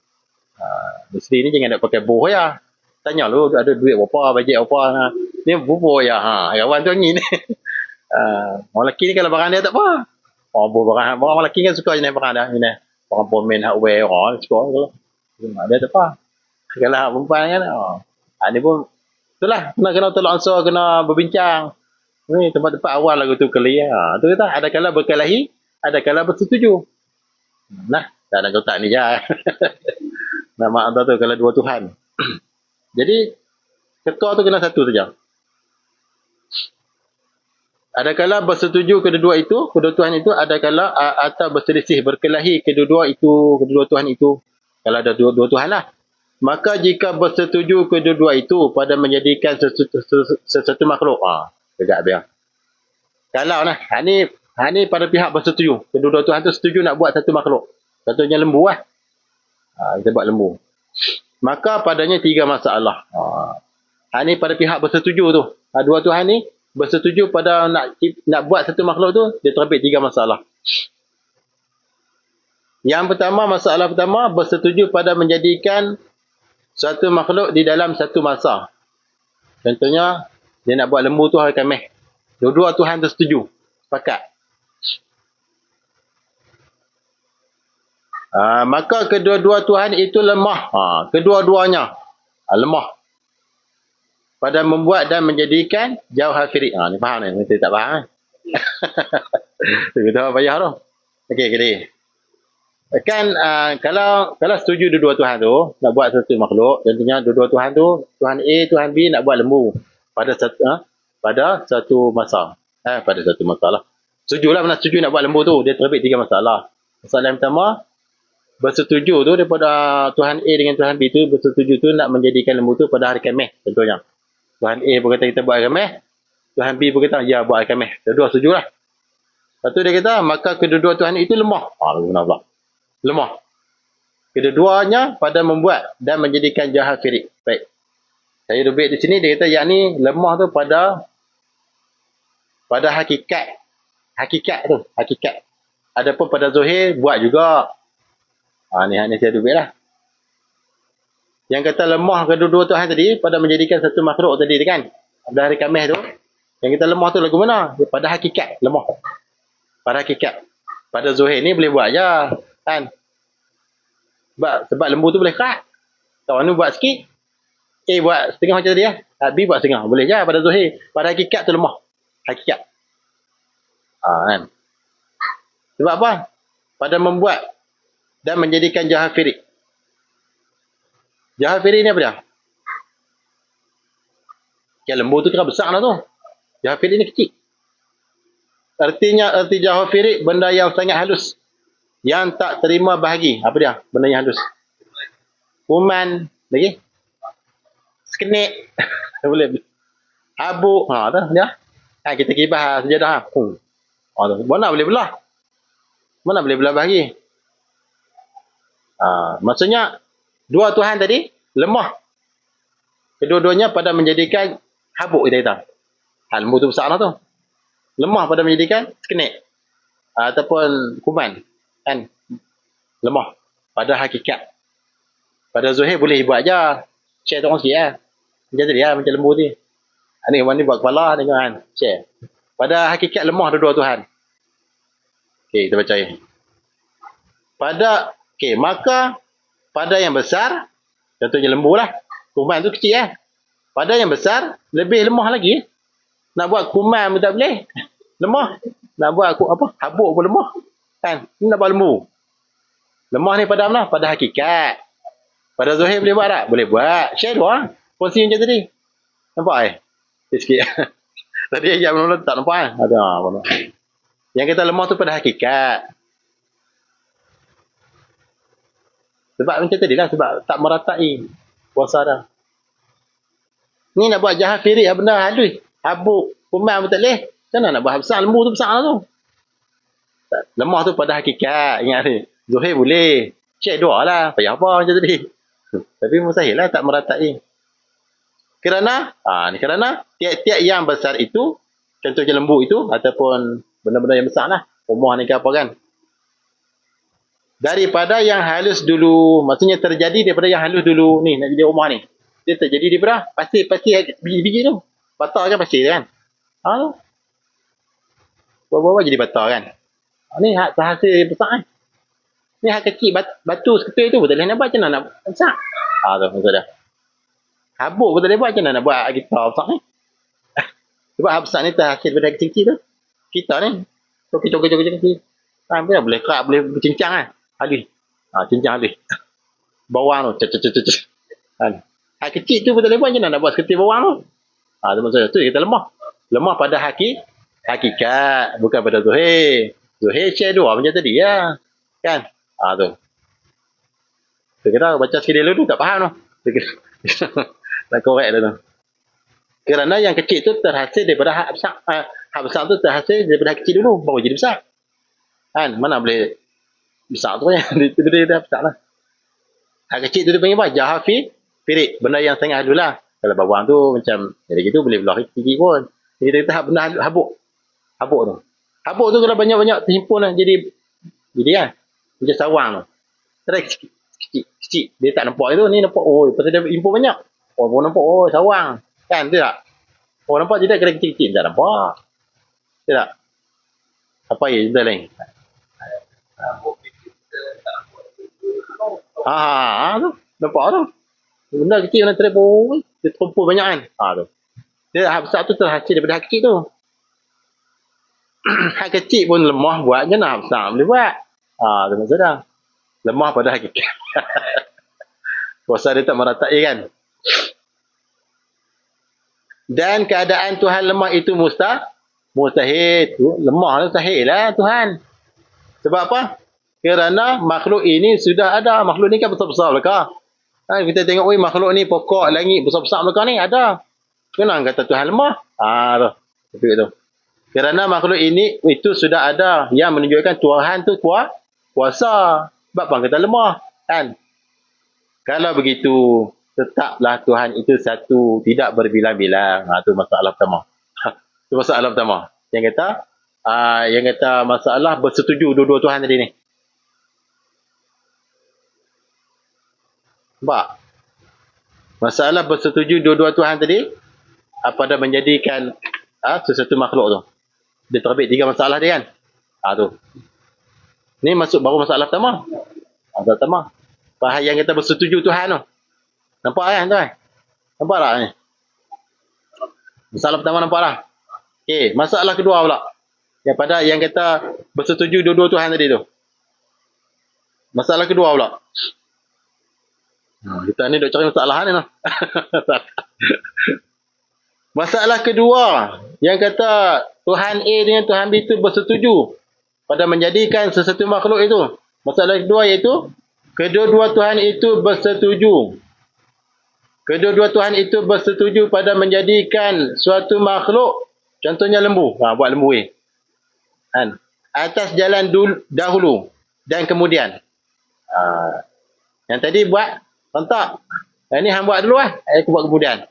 Isteri ni jangan nak pakai boh ya. Tanya lu ada duit berapa. Bajet berapa. Ni boh ya. Kawan tu angin. Orang lelaki ni kalau barang dia tak apa. Orang lelaki kan suka jenis barang dah. Barang pomen, hardware. Orang suka. Dia tak apa. Kalau perempuan kan. Ni pun Itulah, kena tolak ansur, kena berbincang. Ni tempat-tempat awal lagu tu kali. Tu kata, ada kala berkelahi, ada kala bersetuju. Nah, tak nak kotak ni je. Nama Allah tu kalau dua Tuhan. Jadi, ketua tu kena satu saja. Ada kala bersetuju kedua Tuhan itu, ada kala atau berselisih, berkelahi kedua Tuhan itu. Kalau ada dua Tuhan lah. Maka jika bersetuju kedua itu pada menjadikan sesuatu makhluk, tegak biar. Kalau lah, ni pada pihak bersetuju. Kedua Tuhan tu setuju nak buat satu makhluk. Satunya lembu lah. Kita buat lembu. Maka padanya 3 masalah. Ni pada pihak bersetuju tu. Dua Tuhan ni bersetuju pada nak buat satu makhluk tu, dia terbit 3 masalah. Yang pertama, masalah pertama, bersetuju pada menjadikan satu makhluk di dalam satu masa. Contohnya, dia nak buat lembu tu hari Khamis. Dua Tuhan tu setuju. Sepakat. Maka kedua-dua Tuhan itu lemah. Kedua-duanya lemah pada membuat dan menjadikan jauh hafirik. Ni faham ni? Kita tak faham. Kita payah tu. Okey. Kan kalau setuju dua Tuhan tu nak buat satu makhluk, contohnya dua Tuhan tu, Tuhan A, Tuhan B nak buat lembu pada satu masa. Pada satu masalah. Setujulah mana setuju nak buat lembu tu, dia terbit 3 masalah. Masalah yang pertama, bersetuju tu daripada Tuhan A dengan Tuhan B tu, bersetuju tu nak menjadikan lembu tu pada hari Khamis contohnya. Tuhan A pun kata kita buat hari Khamis, Tuhan B pun kata ya buat hari Khamis. Kedua setuju lah. Lepas tu dia kata maka kedua-dua Tuhan itu lemah. Lemah. Kedua-duanya pada membuat dan menjadikan jahat firik. Baik. Saya rubik di sini dia kata yakni lemah tu pada hakikat. Hakikat. Adapun pada zahir buat juga. Ni saya rubik lah. Yang kata lemah kedua-dua Tuhan tadi pada menjadikan satu makhluk tadi kan. Pada hari Khamis tu. Yang kita lemah tu lagu mana? Pada hakikat lemah. Pada hakikat. Pada zahir ni boleh buat je. Kan? Sebab lembu tu boleh kerat. Kawan ni buat sikit. A buat setengah macam tadi lah. B buat setengah. Boleh je pada zahir. Pada hakikat tu lemah. Hakikat. Kan? Sebab apa? Pada membuat dan menjadikan jahat firik. Jahat firik ni apa dia? Lembu tu kira besar lah tu. Jahat firik ni kecil. Arti jahat firik benda yang sangat halus. Yang tak terima bahagi. Apa dia? Benda yang halus. Kuman. Lagi? Sekenik. Boleh. Habuk. Tu dia. Kita kibah sejadah. Mana boleh belah? Mana boleh belah bahagi? Maksudnya dua Tuhan tadi lemah. Kedua-duanya pada menjadikan habuk kita kata. Lembu tu besar lah tu. Lemah pada menjadikan sekenik. Ataupun kuman. Kan? Lemah. Pada hakikat. Pada zuhir boleh buat je. Share tu orang sikit lah. Macam tadi lah. Macam lembu ni. Ni orang ni buat kepala ni kan. Share. Pada hakikat lemah dua Tuhan. Kita baca ni. Maka pada yang besar, contohnya lembu lah. Kuman tu kecil lah. Pada yang besar, lebih lemah lagi. Nak buat kuman pun tak boleh. Lemah. Nak buat habuk pun lemah. Kan? Ni nak buat lembu. Lemah ni pada mana? Pada hakikat. Pada zahir boleh buat tak? Boleh buat. Share dua. Kongsi macam tadi. Nampak sikit. Tadi ayat mula-mula tak nampak Yang kita lemah tu pada hakikat. Sebab macam tadi lah. Sebab tak meratai puasa dah. Ni nak buat jahat firik benda halus. Habuk. Kuman pun tak boleh. Macam mana nak buat besar? Lembu tu besar lah tu. Lemah tu pada hakikat. Ingat ni. Zuhir boleh. Cek dua lah. Payah apa macam tadi. Tapi mustahil lah tak meratai. Kerana tiap-tiap yang besar itu, contohnya lembu itu, ataupun benda-benda yang besar lah. Rumah ni ke apa kan. Daripada yang halus dulu. Maksudnya terjadi daripada yang halus dulu. Ni nak jadi rumah ni. Dia terjadi daripada pasir biji-biji tu. Batar kan pasir kan. Bawah-bawah jadi batar kan. Ni hak hasil besar kan. Ni hak kecil batu seketul tu. Tak boleh nak buat macam mana nak besar. Tu maksud dia. Habuk pun tak boleh buat. Macam mana nak buat gitar besar ni? Sebab hak besar ni terhasil daripada kecil-kecil tu. Kita ni. Cokit-cokit kecil. Boleh kerak, boleh bercincang kan. Habis. Cincang habis. Bawang tu. Hak kecil tu pun tak boleh buat. Macam mana nak buat seperti bawang tu? Tu maksudnya. Tu kita lemah. Lemah pada hakikat. Bukan pada zuhir. Zuhir share dua macam tadi ya. Kan? Tu. Kita baca sikit dulu tu tak faham tu. Nak korek tu. Kerana yang kecil tu terhasil daripada hak besar. Hak besar tu terhasil daripada hak kecil dulu. Baru jadi besar. Kan? Mana boleh besar tu ya. Dia dah besar lah. Hak kecil tu dia panggil apa? Jahafi pirik. Benda yang setengah dulu lah. Kalau bawang tu macam jadi gitu boleh belah sikit pun. Jadi kita benda habuk. Habuk tu. Habuk tu kalau banyak-banyak terhimpun lah. Jadi kan. Macam sawang tu. Terus kecil. Dia tak nampak itu. Ni nampak. Oh, pasal dia himpun banyak. Oh, baru nampak. Oh, sawang. Kan? Tidak? Oh, nampak tidak kena kecil-kecil. Tak nampak. Tidak? Apa ya? Sudah lain. Tu. Nampak tu. Benda kecil nak terpun. Dia terkumpul banyak kan. Tu. Dia hak besar tu terhasil daripada hak kecil tu. Hak kecil pun lemah buat. Macam mana hak besar boleh buat? Tu maksudnya. Lemah pada hakikat. Kuasa dia tak meratai kan. Dan keadaan Tuhan lemah itu mustahil. Lemah mustahil lah Tuhan. Sebab apa? Kerana makhluk ini sudah ada. Makhluk ni kan besar-besar belakang. Kita tengok makhluk ni pokok langit besar-besar belakang ni ada. Kenapa kata Tuhan lemah? Tu. Kerana makhluk ini itu sudah ada yang menunjukkan Tuhan tu kuasa. Sebab apa kata lemah? Kan? Kalau begitu, tetaplah Tuhan itu satu, tidak berbilang-bilang. Itu masalah pertama. Itu masalah pertama. Yang kata masalah bersetuju dua-dua Tuhan tadi ni. Nampak? Masalah bersetuju dua-dua Tuhan tadi, apa dah menjadikan sesuatu makhluk tu. Dia terbit 3 masalah dia kan. Tu. Ni masuk baru masalah pertama. Masalah pertama. Faham yang kita bersetuju Tuhan tu. Nampak kan tuan? Nampak tak ni? Masalah pertama nampak lah. Okey, masalah kedua pula. Yang kita bersetuju dua-dua Tuhan tadi tu. Masalah kedua pula. Kita ni duk cari masalah ni lah. Masalah kedua. Yang kata Tuhan A dengan Tuhan B itu bersetuju pada menjadikan sesuatu makhluk itu. Masalah kedua iaitu kedua-dua Tuhan itu bersetuju. Kedua-dua Tuhan itu bersetuju pada menjadikan suatu makhluk, contohnya lembu. Buat lembu ni. Kan? Atas jalan dahulu dan kemudian. Yang tadi buat, rentak. Yang ni hang buat dulu lah. Aku buat kemudian.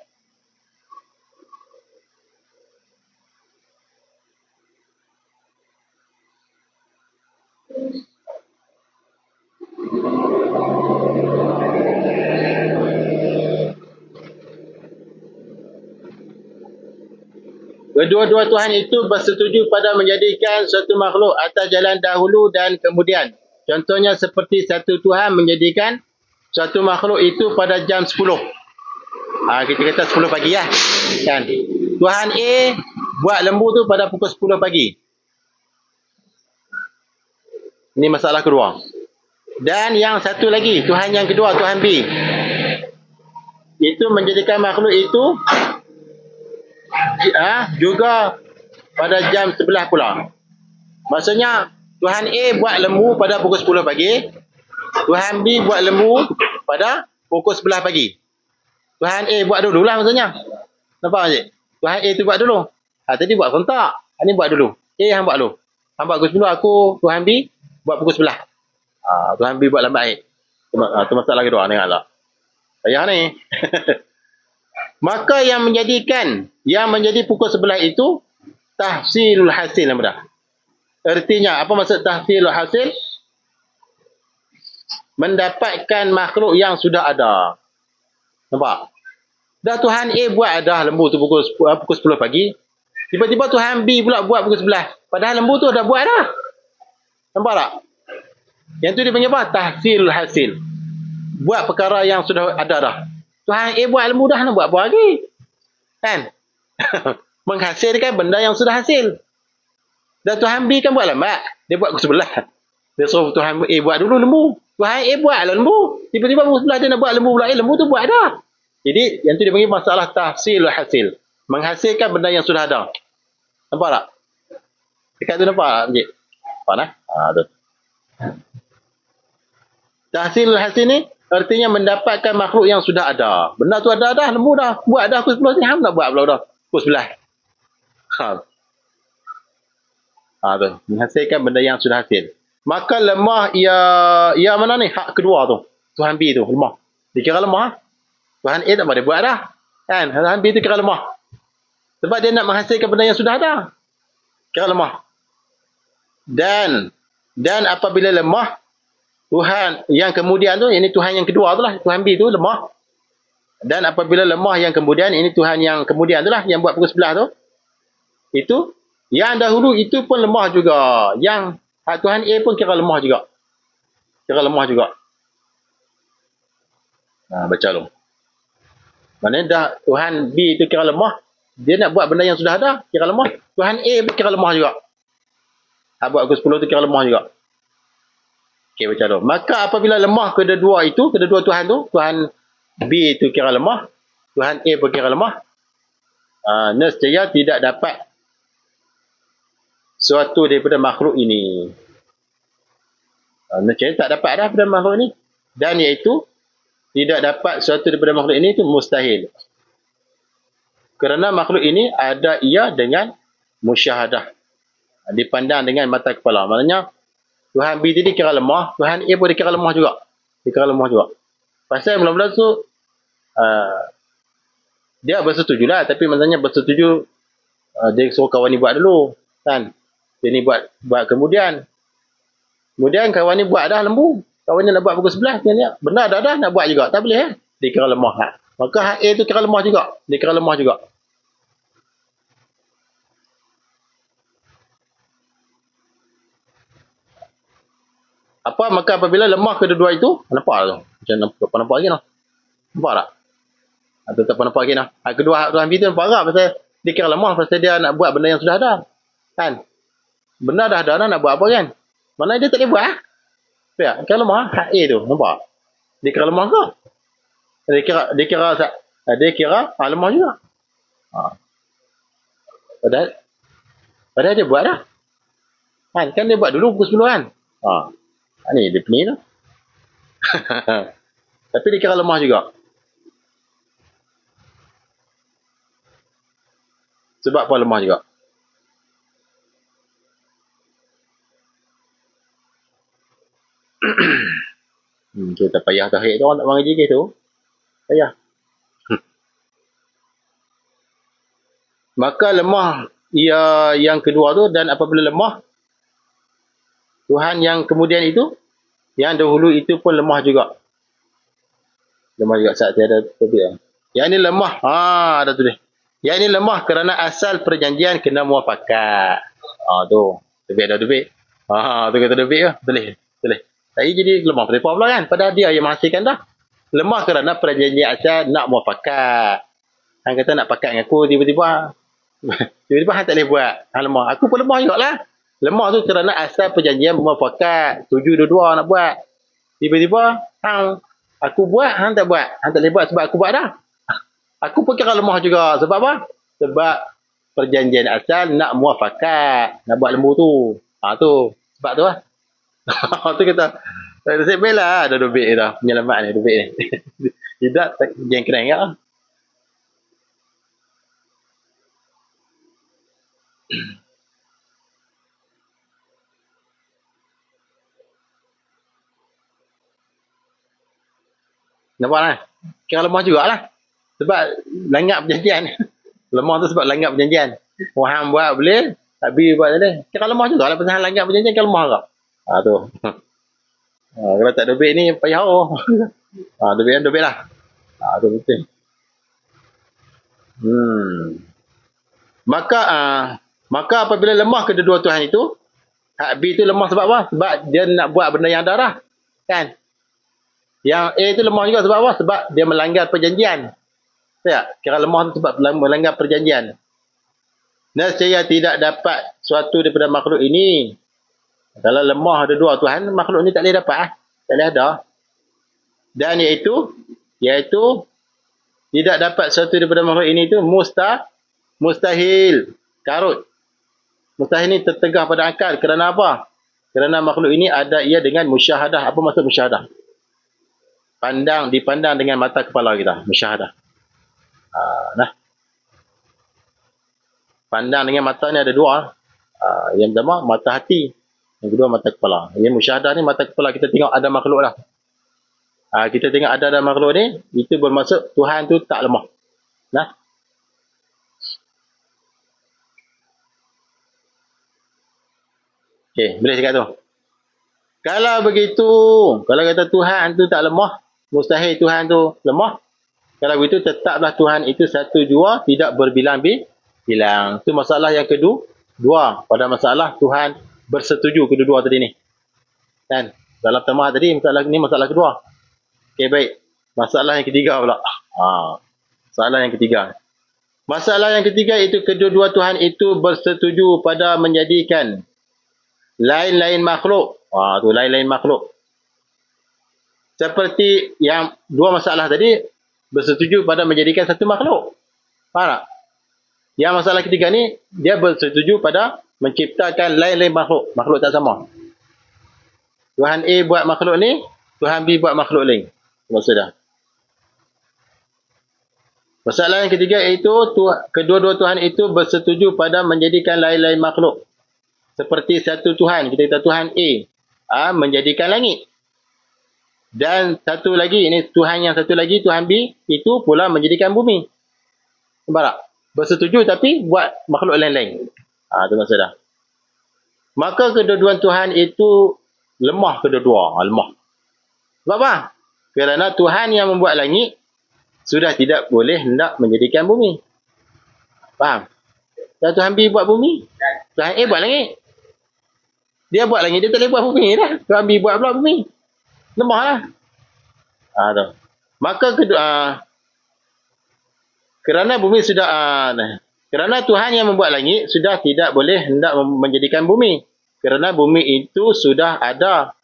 Kedua-dua Tuhan itu bersetuju pada menjadikan suatu makhluk atas jalan dahulu dan kemudian. Contohnya seperti satu Tuhan menjadikan suatu makhluk itu pada jam 10. Kita kata 10 pagi lah. Kan? Tuhan A buat lembu tu pada pukul 10 pagi. Ini masalah kedua. Dan yang satu lagi, Tuhan yang kedua, Tuhan B. Itu menjadikan makhluk itu juga pada jam 11 pula. Maksudnya Tuhan A buat lembu pada pukul 10 pagi. Tuhan B buat lembu pada pukul 11 pagi. Tuhan A buat dulu lah maksudnya. Nampak tak? Tuhan A tu buat dulu. Tadi buat kontak. Ini buat dulu. A hang buat dulu. Hang buat pukul 10, aku Tuhan B buat pukul 11. Tuhan B buat lambat air. Itu masalah kedua. Dengarlah. Payah ni. Maka yang menjadi pukul 11 itu tahsilul hasil yang mudah. Artinya, apa maksud tahsilul hasil? Mendapatkan makhluk yang sudah ada. Nampak? Dah Tuhan A buat dah lembu tu pukul 10 pagi. Tiba-tiba Tuhan B pula buat pukul 11. Padahal lembu tu dah buat dah. Nampak tak? Yang tu dia panggil apa? Tahsilul hasil. Buat perkara yang sudah ada dah. Tuhan A buat lembu dah, nak buat apa lagi? Kan? Menghasilkan benda yang sudah hasil. Dan Tuhan B kan buat lambat. Dia buat pukul 11. Dia suruh Tuhan A buat dulu lembu. Tuhan A buat lah lembu. Tiba-tiba pukul 11 dia nak buat lembu pula. Lembu tu buat dah. Jadi yang tu dia panggil masalah tahsil hasil. Menghasilkan benda yang sudah ada. Nampak tak? Dekat tu nampak tak, Encik? Nampak tak? Tu. Tahsil hasil ni artinya mendapatkan makhluk yang sudah ada. Benda tu ada dah, lembu dah. Buat dah pukul 10 ni. Ham nak buat pula dah. Pukul 11. Tu. Menghasilkan benda yang sudah hasil. Maka lemah ia mana ni? Hak kedua tu. Tuhan B tu lemah. Dia kira lemah. Tuhan A tak boleh buat dah. Kan? Tuhan B tu kira lemah. Sebab dia nak menghasilkan benda yang sudah ada. Kira lemah. Dan apabila lemah, Tuhan yang kemudian tu, ini Tuhan yang kedua tu lah. Tuhan B tu lemah. Dan apabila lemah yang kemudian, ini Tuhan yang kemudian tu lah. Yang buat pukul 11 tu. Itu. Yang dahulu itu pun lemah juga. Yang Tuhan A pun kira lemah juga. Kira lemah juga. Baca lu. Maknanya dah Tuhan B itu kira lemah. Dia nak buat benda yang sudah ada. Kira lemah. Tuhan A pun kira lemah juga. Buat pukul 10 tu kira lemah juga. Okey, baca lu. Maka apabila lemah kedua-dua itu, kedua-dua Tuhan tu, Tuhan B itu kira lemah. Tuhan A pun kira lemah. Nescaya tidak dapat suatu daripada makhluk ini. Nescaya tak dapat dah daripada makhluk ini. Dan iaitu tidak dapat suatu daripada makhluk ini itu mustahil. Kerana makhluk ini ada ia dengan musyahadah. Dipandang dengan mata kepala. Maknanya Tuhan B tadi kira lemah, Tuhan A pun dia kira lemah juga. Dia kira lemah juga. Pasal mula-mula tu dia bersetuju lah. Tapi maksudnya bersetuju dia suruh kawan ni buat dulu. Kan? Dia ni buat kemudian. Kemudian kawan ni buat dah lembu. Kawan ni nak buat pukul 11. Dia ni benar dah nak buat juga. Tak boleh. Dia kira lemah. Maka hak A tu kira lemah juga. Dia kira lemah juga. Maka apabila lemah kedua-dua itu, nampak tu. Macam nampak lagi noh. Nampak tak? Atau tak nampak lagi noh. Kedua hak Tuhan B tu nampak tak? Pasal dia kira lemah. Pasal dia nak buat benda yang sudah ada. Kan? Benar dah ada nak buat apa kan? Mana dia tak boleh buat. Ya, kira lemah hak A tu. Nampak? Dia kira lemah ke? Dia kira lemah juga. Padahal dia buat dah. Kan dia buat dulu pukul 10 kan? Ni dia pening tu. Tapi dia kira lemah juga. Sebab apa lemah juga? Kita payah tahrik tu. Orang nak mengaji kes tu. Payah. Maka lemah ia yang kedua tu. Dan apabila lemah, Tuhan yang kemudian itu, yang dahulu itu pun lemah juga. Lemah juga saat tiada topik. Yang ini lemah. Ada tulis. Yang ini lemah kerana asal perjanjian kena muafakat. Tu. Topik ada topik. Tu kata topik ke? Tulis. Saya jadi lemah. Kenapa pula kan? Padahal dia yang menghasilkan dah. Lemah kerana perjanjian asal nak muafakat. Han kata nak pakat dengan aku. Tiba-tiba Han tak boleh buat. Han lemah. Aku pun lemah juga lah. Lemah tu kerana asal perjanjian muafakat. Tuju dua-dua nak buat. Tiba-tiba aku buat, Han tak buat. Han tak boleh buat sebab aku buat dah. Aku pun kira lemah juga. Sebab apa? Sebab perjanjian asal nak muafakat. Nak buat lembu tu. Tu. Sebab tu lah. Tu kata. Nasib baik lah. Ada dubik ni dah. Penyelamat ni. Dubik ni. Tidak. Jangan kena ingat lah. Nampak lah. Kira lemah jugalah. Sebab langgar perjanjian. Lemah tu sebab langgar perjanjian. Orang buat boleh. Habis buat boleh. Kira lemah jugalah. Pasal langgar perjanjian kira lemah tak? Tu. Kalau tak dubik ni payah. Dubik lah. Tu betul. Maka apabila lemah kedua Tuhan itu, hak B itu lemah sebab apa? Sebab dia nak buat benda yang ada dah. Kan? Yang A itu lemah juga sebab apa? Sebab dia melanggar perjanjian. Tak? Kira lemah tu sebab melanggar perjanjian. Nescaya tidak dapat suatu daripada makhluk ini. Kalau lemah ada dua Tuhan, makhluk ni tak boleh dapat. Tak boleh ada. Dan iaitu tidak dapat suatu daripada makhluk ini itu mustahil. Karut. Mustahil ni tertegah pada akal. Kerana apa? Kerana makhluk ini ada ia dengan musyahadah. Apa maksud musyahadah? Dipandang dengan mata kepala kita. Musyahadah. Nah. Pandang dengan mata ni ada dua. Yang pertama, mata hati. Yang kedua, mata kepala. Yang musyahadah ni, mata kepala kita tengok ada makhluk lah. Kita tengok ada makhluk ni, itu bermaksud Tuhan tu tak lemah. Nah. Okey, boleh cakap tu. Kalau begitu, kalau kata Tuhan tu tak lemah, mustahil Tuhan tu lemah. Kalau begitu, tetaplah Tuhan itu satu jua, tidak berbilang-bilang. Itu masalah yang kedua. Pada masalah Tuhan bersetuju kedua-dua tadi ni. Kan? Dalam pertama tadi, masalah ni masalah kedua. Okey, baik. Masalah yang ketiga pula. Masalah yang ketiga. Masalah yang ketiga itu kedua-dua Tuhan itu bersetuju pada menjadikan lain-lain makhluk. Tu lain-lain makhluk. Seperti yang dua masalah tadi bersetuju pada menjadikan satu makhluk. Faham tak? Yang masalah ketiga ni dia bersetuju pada menciptakan lain-lain makhluk. Makhluk tak sama. Tuhan A buat makhluk ni, Tuhan B buat makhluk lain. Maksudnya. Masalah yang ketiga iaitu kedua-dua Tuhan itu bersetuju pada menjadikan lain-lain makhluk. Seperti satu Tuhan, kita kata Tuhan A menjadikan langit. Dan satu lagi, ini Tuhan yang satu lagi, Tuhan B, itu pula menjadikan bumi. Nampak tak? Bersetuju tapi buat makhluk lain-lain. Itu maksudnya. Maka kedua-dua Tuhan itu lemah kedua-dua. Lemah. Sebab apa? Kerana Tuhan yang membuat langit sudah tidak boleh hendak menjadikan bumi. Faham? Dan Tuhan B buat bumi, Tuhan A buat langit. Dia buat langit, dia tak boleh buat bumi dah. Tuhan B buat pula bumi. Lemah lah. Maka kerana bumi sudah kerana Tuhan yang membuat langit sudah tidak boleh hendak menjadikan bumi. Kerana bumi itu sudah ada.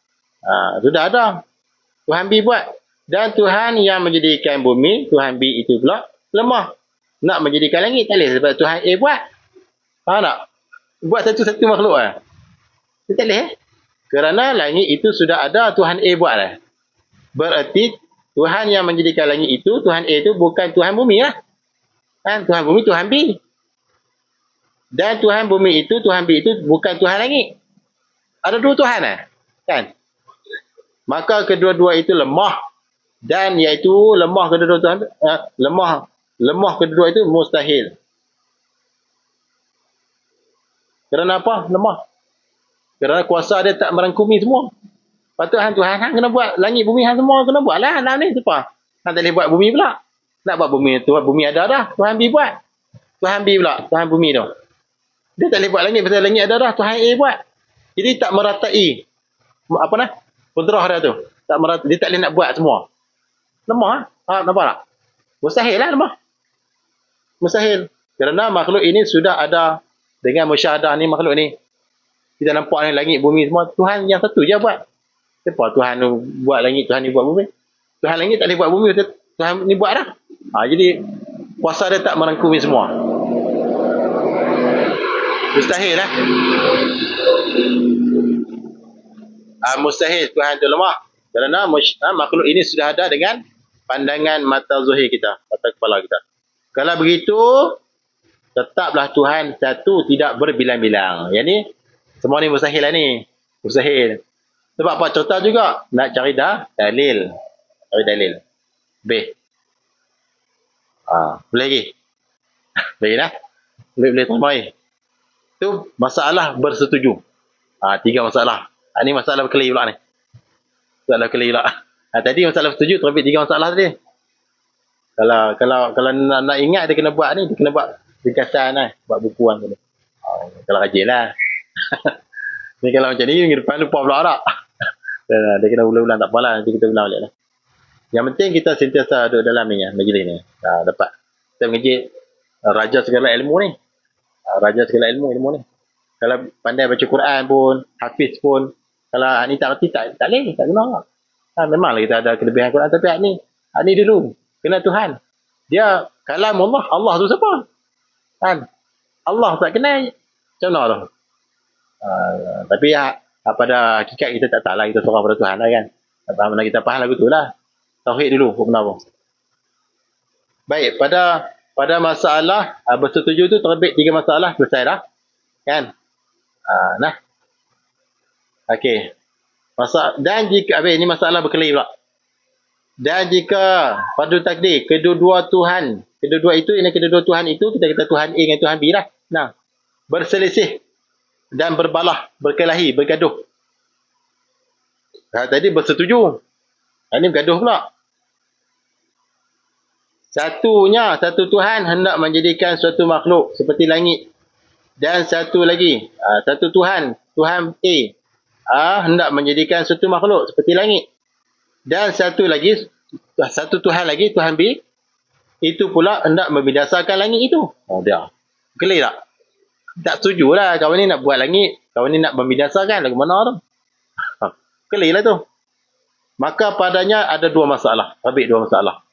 Sudah ada. Tuhan B buat. Dan Tuhan yang menjadikan bumi, Tuhan B itu pula lemah. Nak menjadikan langit tak boleh sebab Tuhan A buat. Faham tak? Buat satu-satu makhluk lah. Dia tak boleh. Kerana langit itu sudah ada, Tuhan A buat lah. Berarti Tuhan yang menjadikan langit itu, Tuhan A itu bukan Tuhan bumi lah. Kan? Tuhan bumi, Tuhan B. Dan Tuhan bumi itu, Tuhan B itu bukan Tuhan langit. Ada dua Tuhan lah. Kan? Maka kedua-dua itu lemah. Dan iaitu lemah kedua-dua Tuhan, lemah kedua-dua itu mustahil. Kerana apa? Lemah. Kerana kuasa dia tak merangkumi semua. Patut Tuhan kena buat langit bumi semua kena buat lah. Nak ni apa? Tak boleh buat bumi pula. Nak buat bumi tu, bumi ada dah. Tuhan B buat. Tuhan B pula, Tuhan bumi tu. Dia tak boleh buat langit pasal langit ada dah. Tuhan A buat. Jadi tak meratai. Apa nak? Kudrah dia tu. Tak merata, dia tak boleh nak buat semua. Lemah. Nampak tak? Mustahil lah lemah. Mustahil. Kerana makhluk ini sudah ada dengan musyahadah ni makhluk ni. Kita nampak ni langit bumi semua. Tuhan yang satu je buat. Kenapa Tuhan buat langit, Tuhan ni buat bumi? Tuhan langit tak boleh buat bumi, Tuhan ni buat dah. Jadi kuasa dia tak merangkumi semua. Mustahil lah. Mustahil Tuhan tu lemah. Kerana makhluk ini sudah ada dengan pandangan mata zuhir kita, mata kepala kita. Kalau begitu, tetaplah Tuhan satu, tidak berbilang-bilang. Yang ni, semua ni mustahil lah ni. Mustahil. Sebab apa? Contoh juga. Nak cari dalil. Cari dalil. B. Boleh lagi? Boleh dah? Boleh tambah lagi. Itu masalah bersetuju. 3 masalah. Ini masalah berkelahi pula ni. Masalah berkelahi pula. Tadi masalah bersetuju, terbit 3 masalah tadi. Kalau nak ingat, dia kena buat ni. Dia kena buat ringkasan lah. Buat bukuan tu. Kalau rajin lah. Ni kalau macam ni, minggu depan lupa pula tak? Dia kena ulang-ulang, tak apalah. Nanti kita ulang balik lah. Yang penting kita sentiasa duduk dalam ni, majlis ni. Dapat. Kita mengaji raja segala ilmu ni. Raja segala ilmu ni. Kalau pandai baca Quran pun, hafiz pun, kalau ni tak reti, tak boleh, tak guna. Memanglah kita ada kelebihan Quran, tapi hak ni dulu. Kena Tuhan. Dia kalam Allah, Allah tu siapa? Kan? Allah tak kenal, macam mana tu? Tapi pada hakikat kita tak tahu lah, kita seorang pada Tuhan lah kan. Mana kita faham lagu tu lah. Tauhid dulu, apa. Baik, pada masalah bersetuju tu terbit 3 masalah, selesai dah. Kan? Nah. Okey. Dan jika ini masalah berkelahi pula. Dan jika pada takdir kedua-dua Tuhan, kedua-dua Tuhan itu kita kata Tuhan A dengan Tuhan B lah. Nah, berselisih dan berbalah, berkelahi, bergaduh. Tadi bersetuju. Ini bergaduh pula. Satu Tuhan hendak menjadikan suatu makhluk seperti langit. Dan satu lagi, satu Tuhan A hendak menjadikan suatu makhluk seperti langit. Dan satu Tuhan lagi, Tuhan B, itu pula hendak membinasakan langit itu. Dia. Kelih tak? Tak setuju lah. Kawan ni nak buat langit, kawan ni nak membinasakan. Lagu mana tu? Kelih lah tu. Maka padanya ada 2 masalah. Terbit 2 masalah.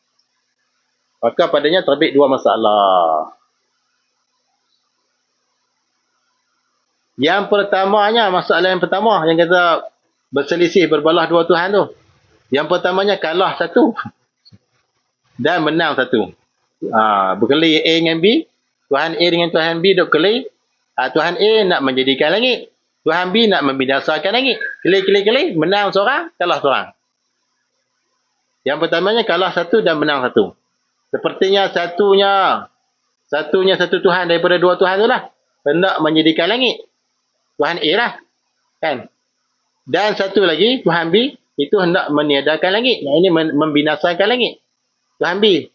Yang pertamanya, masalah yang pertama, yang kata berselisih, berbalah 2 Tuhan tu. Yang pertamanya kalah satu dan menang satu. Berkelahi A dengan B. Tuhan A dengan Tuhan B duk kelih. Tuhan A nak menjadikan langit. Tuhan B nak membinasakan langit. Kelih. Menang seorang, kalah seorang. Yang pertamanya kalah satu dan menang satu. Sepertinya satunya satu Tuhan daripada 2 Tuhan tu lah. Hendak menjadikan langit. Tuhan A lah. Kan? Dan satu lagi, Tuhan B, itu hendak meniadakan langit. Yang ini membinasakan langit. Tuhan B.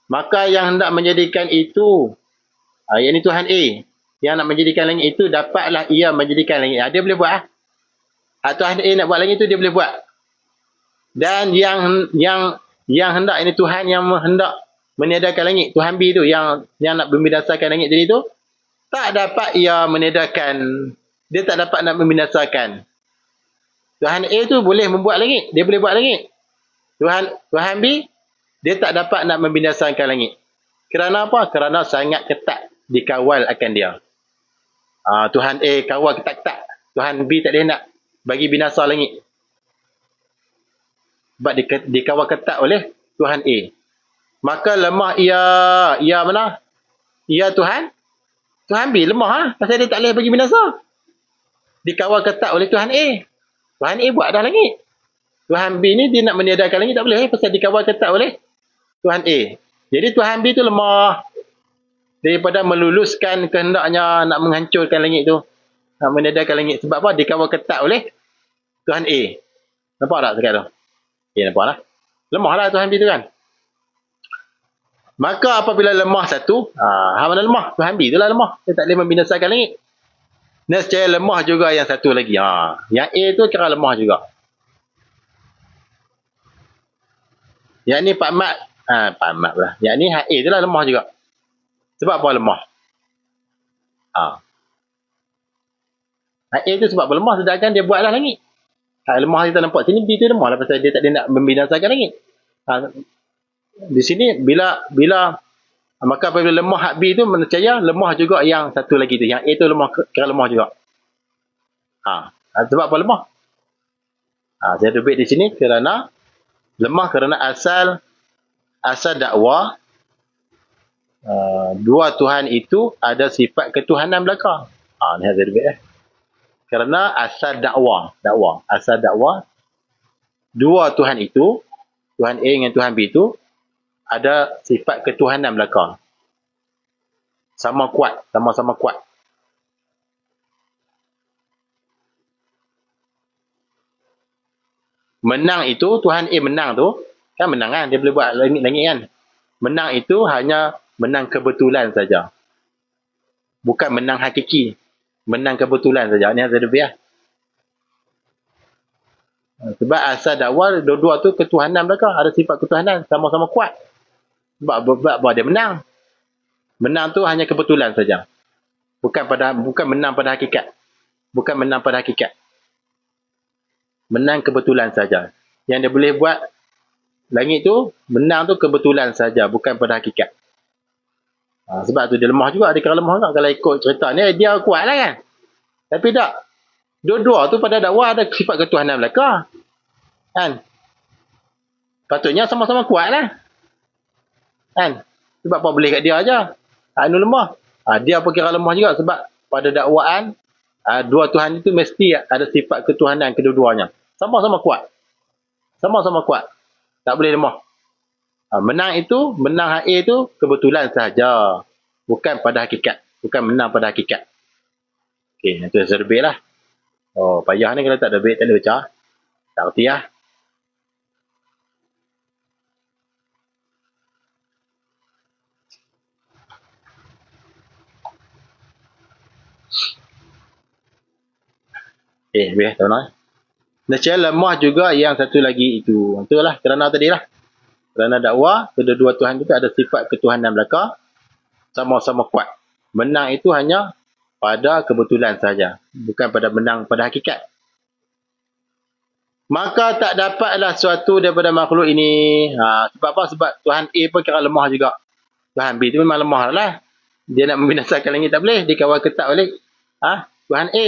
Maka yang hendak menjadikan itu, yang ini Tuhan A, yang nak menjadikan langit itu, dapatlah ia menjadikan langit. Dia boleh buat. Tuhan A nak buat langit itu, dia boleh buat. Dan yang hendak, ini Tuhan yang hendak meniadakan langit, Tuhan B itu, yang nak membinasakan langit tadi itu, tak dapat ia meniadakan, dia tak dapat nak membinasakan. Tuhan A tu boleh membuat langit. Dia boleh buat langit. Tuhan B, dia tak dapat nak membinasakan langit. Kerana apa? Kerana sangat ketat dikawal akan dia. Tuhan A kawal ketat-ketat. Tuhan B tak boleh nak bagi binasa langit. Sebab dikawal ketat oleh Tuhan A. Maka lemah ia mana? Ia Tuhan B lemah. Pasal dia tak boleh bagi binasa. Dikawal ketat oleh Tuhan A. Tuhan A buat dah langit. Tuhan B ni dia nak meniadakan langit tak boleh. Pasal dikawal ketat oleh Tuhan A. Jadi Tuhan B tu lemah. Daripada meluluskan kehendaknya nak menghancurkan langit tu. Nak meniadakan langit. Sebab apa? Dikawal ketat oleh Tuhan A. Nampak tak sekarang tu? Nampak lah. Lemah lah Tuhan B tu kan. Maka apabila lemah satu. Mana lemah? Tuhan B tu lah lemah. Dia tak boleh membinasakan langit. Dan secara lemah juga yang satu lagi. Yang A tu kira lemah juga. Yang ni Pak Mat. Pak Mat pula. Yang ni A tu lah lemah juga. Sebab apa lemah? A tu sebab apa lemah? Sedangkan dia buatlah langit. Lemah kita nampak sini. B tu lemah lah. Pasal dia tak ada nak membinasakan langit. Di sini bila maka apabila lemah hak B tu percaya lemah juga yang satu lagi tu. Yang A tu lemah, kira lemah juga. Sebab apa lemah? Saya duduk di sini kerana lemah kerana asal dakwah 2 Tuhan itu ada sifat ketuhanan belaka. Ni saya duduk kerana asal dakwah 2 Tuhan itu, Tuhan A dengan Tuhan B itu ada sifat ketuhanan belaka. Sama-sama kuat. Menang itu, Tuhan A menang tu, kan menang kan, dia boleh buat langit kan. Menang itu hanya menang kebetulan saja. Bukan menang hakiki. Menang kebetulan saja. Ini ada lebih. Sebab asal dakwa dua-dua tu ketuhanan mereka, ada sifat ketuhanan, sama-sama kuat. Sebab dia menang. Menang tu hanya kebetulan saja. Bukan menang pada hakikat. Bukan menang pada hakikat. Menang kebetulan saja. Yang dia boleh buat langit tu, menang tu kebetulan saja, bukan pada hakikat. Sebab tu dia lemah juga, dia kira lemah juga. Kalau ikut cerita ni, dia kuat lah kan. Tapi tak. Dua-dua tu pada dakwa ada sifat ketuhanan mereka. Kan? Patutnya sama-sama kuat lah. Kan? Sebab apa boleh kat dia aja. Anu lemah. Dia pun kira lemah juga sebab pada dakwaan, dua Tuhan itu mesti ada sifat ketuhanan kedua-duanya. Sama-sama kuat. Sama-sama kuat. Tak boleh lemah. Menang hak A itu kebetulan sahaja. Bukan pada hakikat. Bukan menang pada hakikat. Okey, itu saya lebih lah. Oh, payah ni kalau tak ada lebih, tak boleh baca. Tak kerti lah. Lebih, tuan-tuan. Nescaya lemah juga yang satu lagi itu. Itulah kerana tadi lah. Kerana dakwa, kedua-dua Tuhan itu ada sifat ketuhanan belaka. Sama-sama kuat. Menang itu hanya pada kebetulan saja. Bukan pada menang pada hakikat. Maka tak dapatlah suatu daripada makhluk ini. Sebab apa? Sebab Tuhan A pun kira lemah juga. Tuhan B itu memang lemah lah. Dia nak membinasakan langit tak boleh. Dia kawal ketat balik. Tuhan A.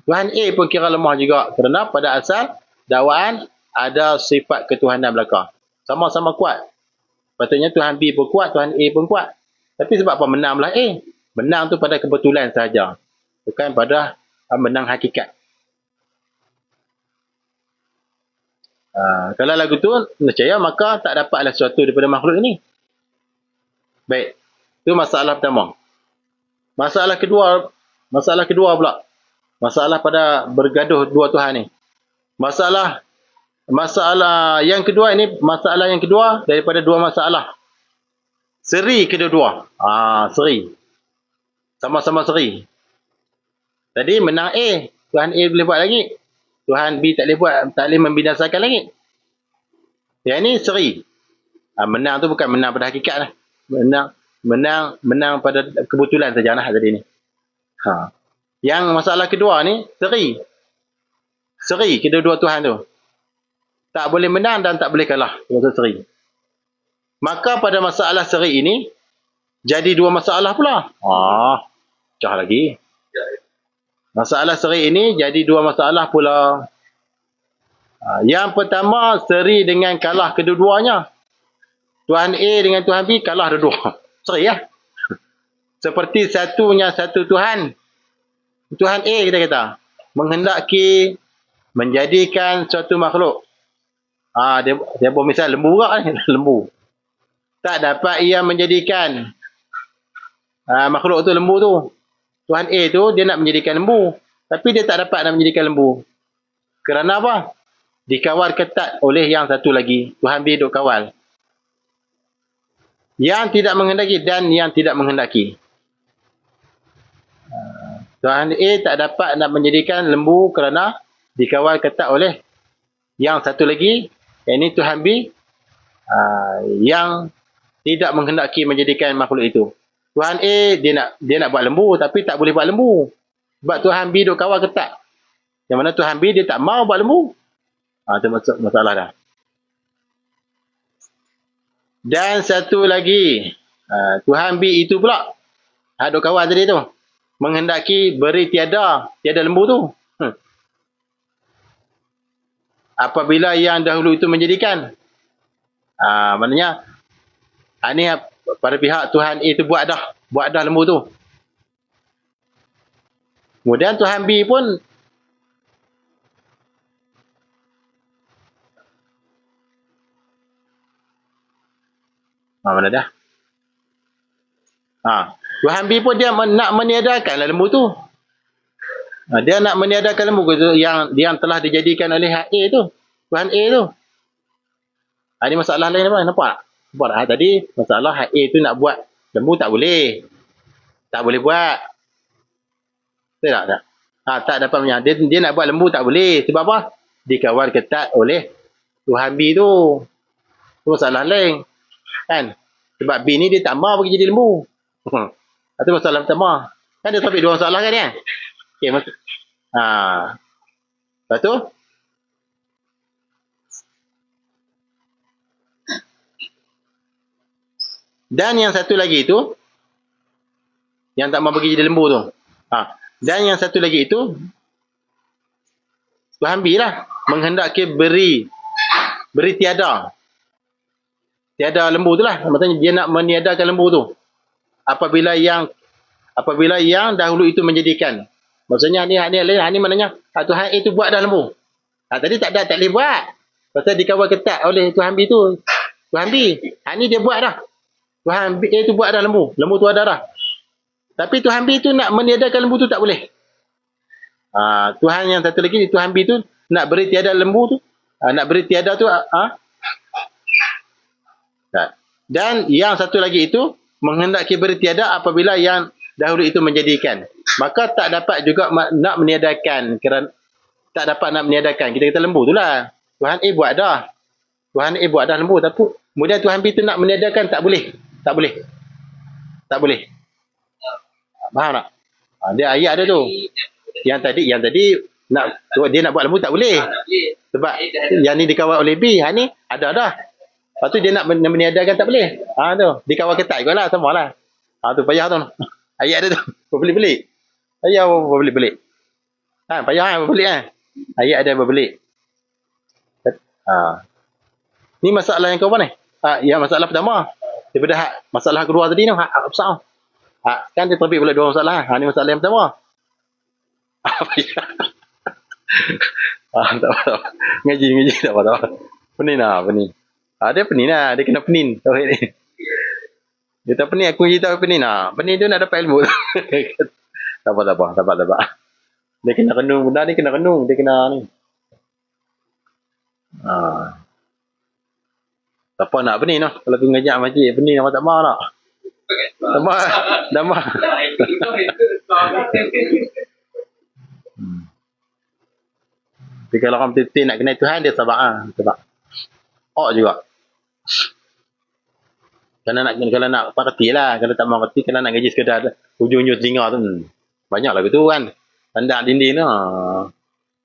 Tuhan A pun kira lemah juga. Kerana pada asal dakwaan ada sifat ketuhanan belaka. Sama-sama kuat. Patutnya Tuhan B pun kuat, Tuhan A pun kuat. Tapi sebab apa menang belah A? Menang tu pada kebetulan saja. Bukan pada menang hakikat. Kalau lagu tu percaya, maka tak dapatlah sesuatu daripada makhluk ini. Baik. Itu masalah pertama. Masalah kedua pula. Masalah pada bergaduh dua Tuhan ni. Masalah yang kedua ini, masalah yang kedua daripada dua masalah. Seri kedua-dua. Seri. Sama-sama seri. Tadi menang A. Tuhan A boleh buat lagi. Tuhan B tak boleh buat, tak boleh membinasakan langit. Yang ini seri. Menang tu bukan menang pada hakikat lah. Menang pada kebetulan saja lah tadi ni. Yang masalah kedua ni, seri. Seri kedua-dua Tuhan tu. Tak boleh menang dan tak boleh kalah. Maksud seri. Maka pada masalah seri ini, jadi dua masalah pula. Pecah lagi. Masalah seri ini jadi dua masalah pula. Yang pertama, seri dengan kalah kedua-duanya. Tuhan A dengan Tuhan B kalah dua-dua. Seri lah. Seperti satu Tuhan. Tuhan A kita kata. Menghendaki menjadikan suatu makhluk. Dia buat misal lembu juga ni. Lembu. Tak dapat ia menjadikan makhluk tu lembu tu. Tuhan A tu dia nak menjadikan lembu. Tapi dia tak dapat nak menjadikan lembu. Kerana apa? Dikawal ketat oleh yang satu lagi. Tuhan B duk kawal. Yang tidak menghendaki dan yang tidak menghendaki. Tuhan A tak dapat nak menjadikan lembu kerana dikawal ketat oleh yang satu lagi. Yang ini Tuhan B yang tidak menghendaki menjadikan makhluk itu. Tuhan A dia nak buat lembu tapi tak boleh buat lembu. Sebab Tuhan B duk kawal ketat. Yang mana Tuhan B dia tak mau buat lembu. Itu masalah dah. Dan satu lagi, Tuhan B itu pula, duk kawal tadi tu, menghendaki beri tiada lembu tu. Apabila yang dahulu itu menjadikan, maknanya, ini pada pihak Tuhan A itu buat dah lembu tu. Kemudian Tuhan B pun mana dah? Tuhan B pun dia nak meniadakan lembu tu. Dia nak meniadakan lembu tu yang telah dijadikan oleh A tu. Tuhan A tu. Ini masalah lain apa? Nampak tak? Tadi masalah A tu nak buat lembu tak boleh. Tak boleh buat. Betul tak? Tak dapat menyadar. Dia nak buat lembu tak boleh. Sebab apa? Dikawal ketat oleh Tuhan B tu. Itu masalah lain. Kan? Sebab B ni dia tak mahu bagi jadi lembu. Itu masalah pertama. Kan dia topik dua masalah kan ya? Okay, lepas tu? Dan yang satu lagi itu, yang tak mahu bagi jadi lembu tu. Dan yang satu lagi itu, Tuhan B lah. Menghendaki beri tiada. Tiada lembu tu lah. Maksudnya dia nak meniadakan lembu tu. Apabila yang dahulu itu menjadikan. Maksudnya ni maknanya Tuhan A tu buat dah lembu. Tadi tak boleh buat. Pasal dikawal ketat oleh Tuhan B tu. Tuhan B. Ni dia buat dah. Tuhan B A tu buat dah lembu. Lembu tu ada dah. Tapi Tuhan B tu nak meniadakan lembu tu tak boleh. Tuhan yang satu lagi, Tuhan B tu nak beri tiada lembu tu. Nak beri tiada tu. Dan yang satu lagi itu, menghendaki beri tiada apabila yang dahulu itu menjadikan. Maka tak dapat juga nak meniadakan. Kerana tak dapat nak meniadakan. Kita kata lembu tu lah. Tuhan A buat dah. Tuhan A buat dah lembu. Tapi kemudian Tuhan B tu nak meniadakan, tak boleh. Tak boleh. Faham tak? Dia ayat dia tu. Yang tadi dia nak buat lembu tak boleh. Sebab yang ni dikawal oleh B. Ni ada dah. Lepas tu dia nak meniadakan tak boleh. Tu. Dikawal ketat juga lah. Sama lah. Tu payah tu. Ayat dia tu. Berbelik-belik. Payah berbelik-belik. Payah kan berbelik kan. Ayat dia berbelik. Ni masalah yang kau ni. Yang masalah pertama. Daripada masalah kedua tadi ni. Besar. Kan dia terbit pula dua masalah. Ni masalah yang pertama. Tak apa. Ngaji tak apa. Penin lah. Dia penin lah. Dia kena penin. Dia tak penin. Aku cerita penin lah. Penin tu nak dapat ilmu. Tak apa. Dia kena renung. Benda ni kena renung. Dia kena ni. Tak apa nak penin lah. Kalau aku ngajak majlis penin apa tak mahu nak. Dah mah. Tapi kalau orang betul-betul nak kenal Tuhan, dia sabar. Sebab juga. Kalau nak parti lah. Kalau tak mahu parti, kalau nak gaji sekadar hujung-hujung telinga tu. Banyak lagu tu kan. Tanda dinding tu.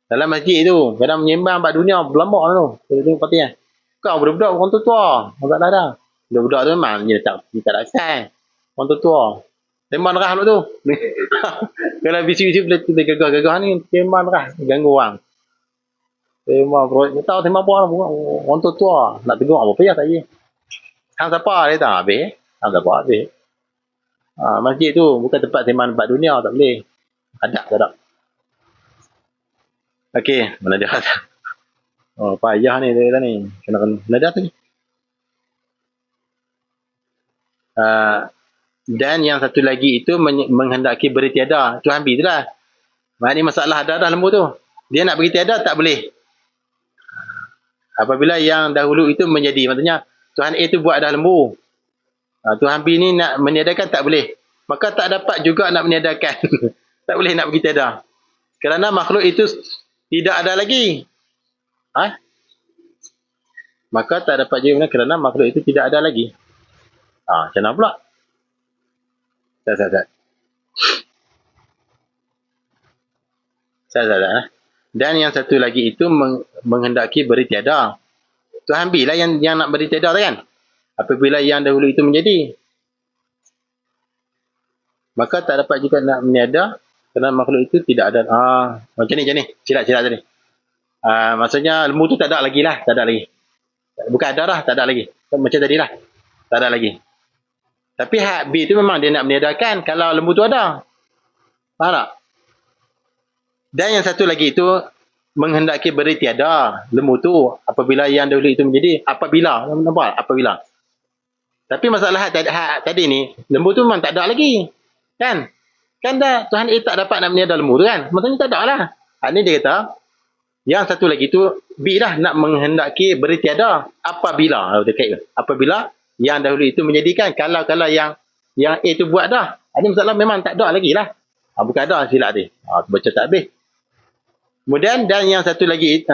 Dalam masjid tu. Kadang menyembang buat dunia berlambak tu. Itu parti kan. Kau budak-budak orang tua. Tak ada. Budak-budak tu memang dia tak asal. Orang tua. Sembang derah tu. Kalau bisi-bisi boleh gagah-gagah ni. Sembang derah. Ganggu orang. Sembang. Tahu sembang apa orang tua. Nak tegur apa payah tak je. Hang siapa dia tak habis. Hang siapa habis. Masjid tu bukan tempat sembang tempat dunia. Tak boleh. Ada tak ada. Okey. Mana dia kata. Payah ni dia kata ni. Kena dia tu ni. Dan yang satu lagi itu menghendaki beri tiada. Tuhan B tu lah. Ini masalah ada dah lembu tu. Dia nak beri tiada tak boleh. Apabila yang dahulu itu menjadi. Maksudnya Tuhan A tu buat dah lembu. Tuhan B ni nak meniadakan tak boleh. Maka tak dapat juga nak meniadakan. Tak boleh nak beri tiada. Kerana makhluk itu tidak ada lagi. Maka tak dapat juga kerana makhluk itu tidak ada lagi. Macam mana pula? Dan yang satu lagi itu menghendaki beri tiada. Tuhan B lah yang nak beri tiada kan? Apabila yang dahulu itu menjadi. Maka tak dapat juga nak meniada kerana makhluk itu tidak ada. Macam ni. Silap tadi. Maksudnya lembu tu tak ada lagi lah. Tak ada lagi. Bukan ada dah. Tak ada lagi. Macam tadi lah. Tak ada lagi. Tapi hak B tu memang dia nak meniadakan kalau lembu tu ada. Faham tak? Dan yang satu lagi itu menghendaki beri tiada lembu tu apabila yang dahulu itu menjadi. Apabila. Nampak? Apabila. Tapi masalah hak tadi ni, lembu tu memang tak ada lagi. Kan? Kan dah Tuhan A tak dapat nak meniada lembu tu kan? Maksudnya tak ada lah. Hak ni dia kata, yang satu lagi tu B lah nak menghendaki beri tiada apabila. Apabila yang dahulu itu menjadikan kalau yang A tu buat dah. Ini masalah memang tak ada lagi lah. Bukan ada silap tadi. Baca tak habis. Kemudian, dan yang satu lagi,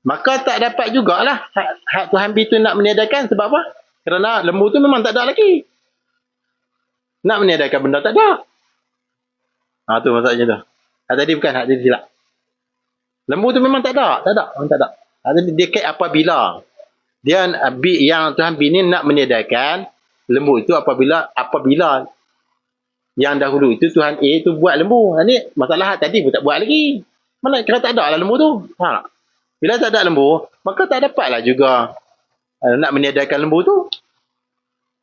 maka tak dapat jugalah hak Tuhan B tu nak meniadakan. Sebab apa? Kerana lembu tu memang tak ada lagi. Nak meniadakan benda tak ada. Tu maksudnya tu. Tadi bukan, hak tadi silap. Lembu tu memang tak ada. Memang tak ada. Tadi dia kait apabila. Dia yang Tuhan B ni nak meniadakan lembu itu apabila yang dahulu itu Tuhan A tu buat lembu. Ini masalah tadi pun tak buat lagi. Mana kira tak ada lah lembu tu. Bila tak ada lembu, maka tak dapatlah juga nak meniadakan lembu tu.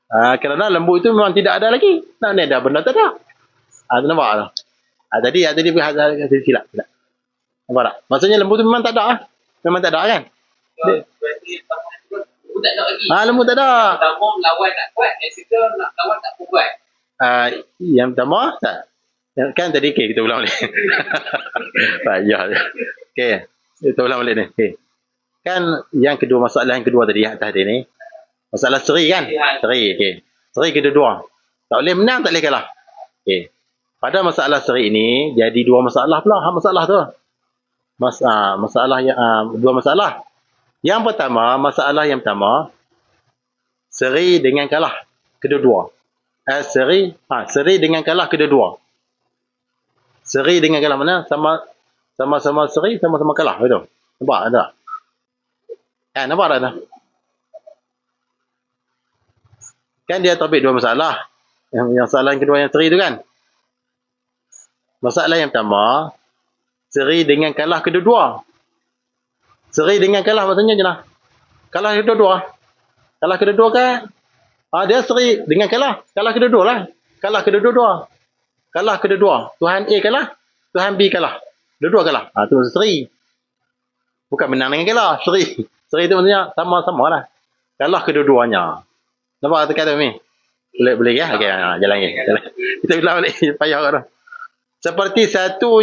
Kerana lembu itu memang tidak ada lagi. Nak meniadakan benda tak ada. Nampak tak? Tadi pun silap. Nampak tak? Maksudnya lembu tu memang tak ada. Memang tak ada kan? Lembu tak ada lagi. Lembu tak ada. Pertama lawan nak buat, yang kedua nak lawan tak pun buat. Yang pertama tak. Kan tadi kita ulang balik. Payah. Kita ulang balik ni. Kan yang kedua, masalah yang kedua tadi yang atas dia ni. Masalah seri kan? Seri. Seri kedua. Tak boleh menang, tak boleh kalah. Pada masalah seri ini jadi dua masalah pula. Masalah tu. Masalah yang dua masalah. Yang pertama, masalah yang pertama, seri dengan kalah kedua-dua. Seri dengan kalah kedua-dua. Seri dengan kalah mana? Sama-sama seri, sama-sama kalah. Betul? Nampak tak? Nampak tak? Kan dia topik dua masalah. Yang masalah yang kedua yang seri tu kan? Masalah yang pertama, seri dengan kalah kedua-dua. Seri dengan kalah maksudnya je lah. Kalah kedua-dua. Kalah kedua-dua kan? Dia seri dengan kalah. Kalah kedua-dua lah. Kalah kedua-dua. Kalah kedua-dua. Tuhan A kalah. Tuhan B kalah. Dua-dua kalah. Itu maksud seri. Bukan menang dengan kalah. Seri. Seri itu maksudnya sama-sama lah. Kalah kedua-duanya. Nampak kata ni? Boleh ya? Okay, jalan lagi. Kita ulang balik. Payah kat tu. Seperti satu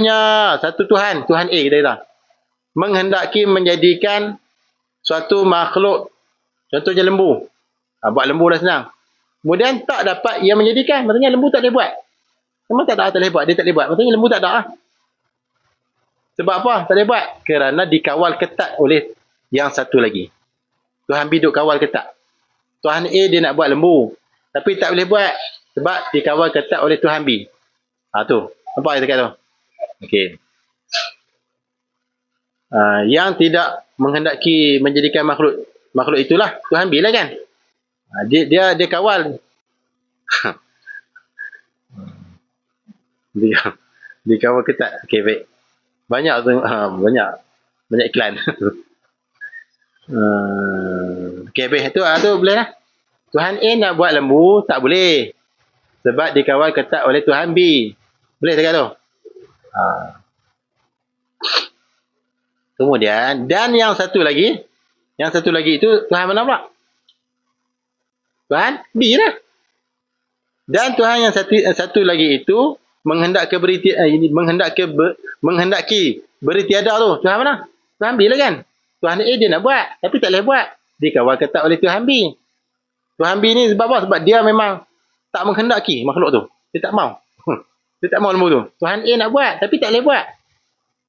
Tuhan. Tuhan A kita kata. Menghendaki menjadikan suatu makhluk, contohnya lembu. Buat lembu dah senang. Kemudian tak dapat ia menjadikan. Maksudnya lembu tak boleh buat. Memang tak boleh buat. Dia tak boleh buat. Maksudnya lembu tak ada. Sebab apa? Tak boleh buat. Kerana dikawal ketat oleh yang satu lagi. Tuhan B duk kawal ketat. Tuhan A dia nak buat lembu. Tapi tak boleh buat. Sebab dikawal ketat oleh Tuhan B. Tu. Nampak dekat tu? Okey. Yang tidak menghendaki menjadikan makhluk itulah Tuhan B lah kan. Dia kawal. dia kawal ketat. Okey, baik. Banyak iklan. Okey, baik. Tu boleh lah. Tuhan A nak buat lembu tak boleh. Sebab dikawal ketat oleh Tuhan B. Boleh dekat tu? Kemudian, dan yang satu lagi itu Tuhan mana pula? Tuhan B lah. Dan Tuhan yang satu lagi itu menghendaki beri tiada tu. Tuhan mana? Tuhan B lah kan? Tuhan A dia nak buat, tapi tak boleh buat. Dikawal ketat oleh Tuhan B. Tuhan B ni sebab apa? Sebab dia memang tak menghendaki makhluk tu. Dia tak mau. Dia tak mau lembu tu. Tuhan A nak buat, tapi tak boleh buat.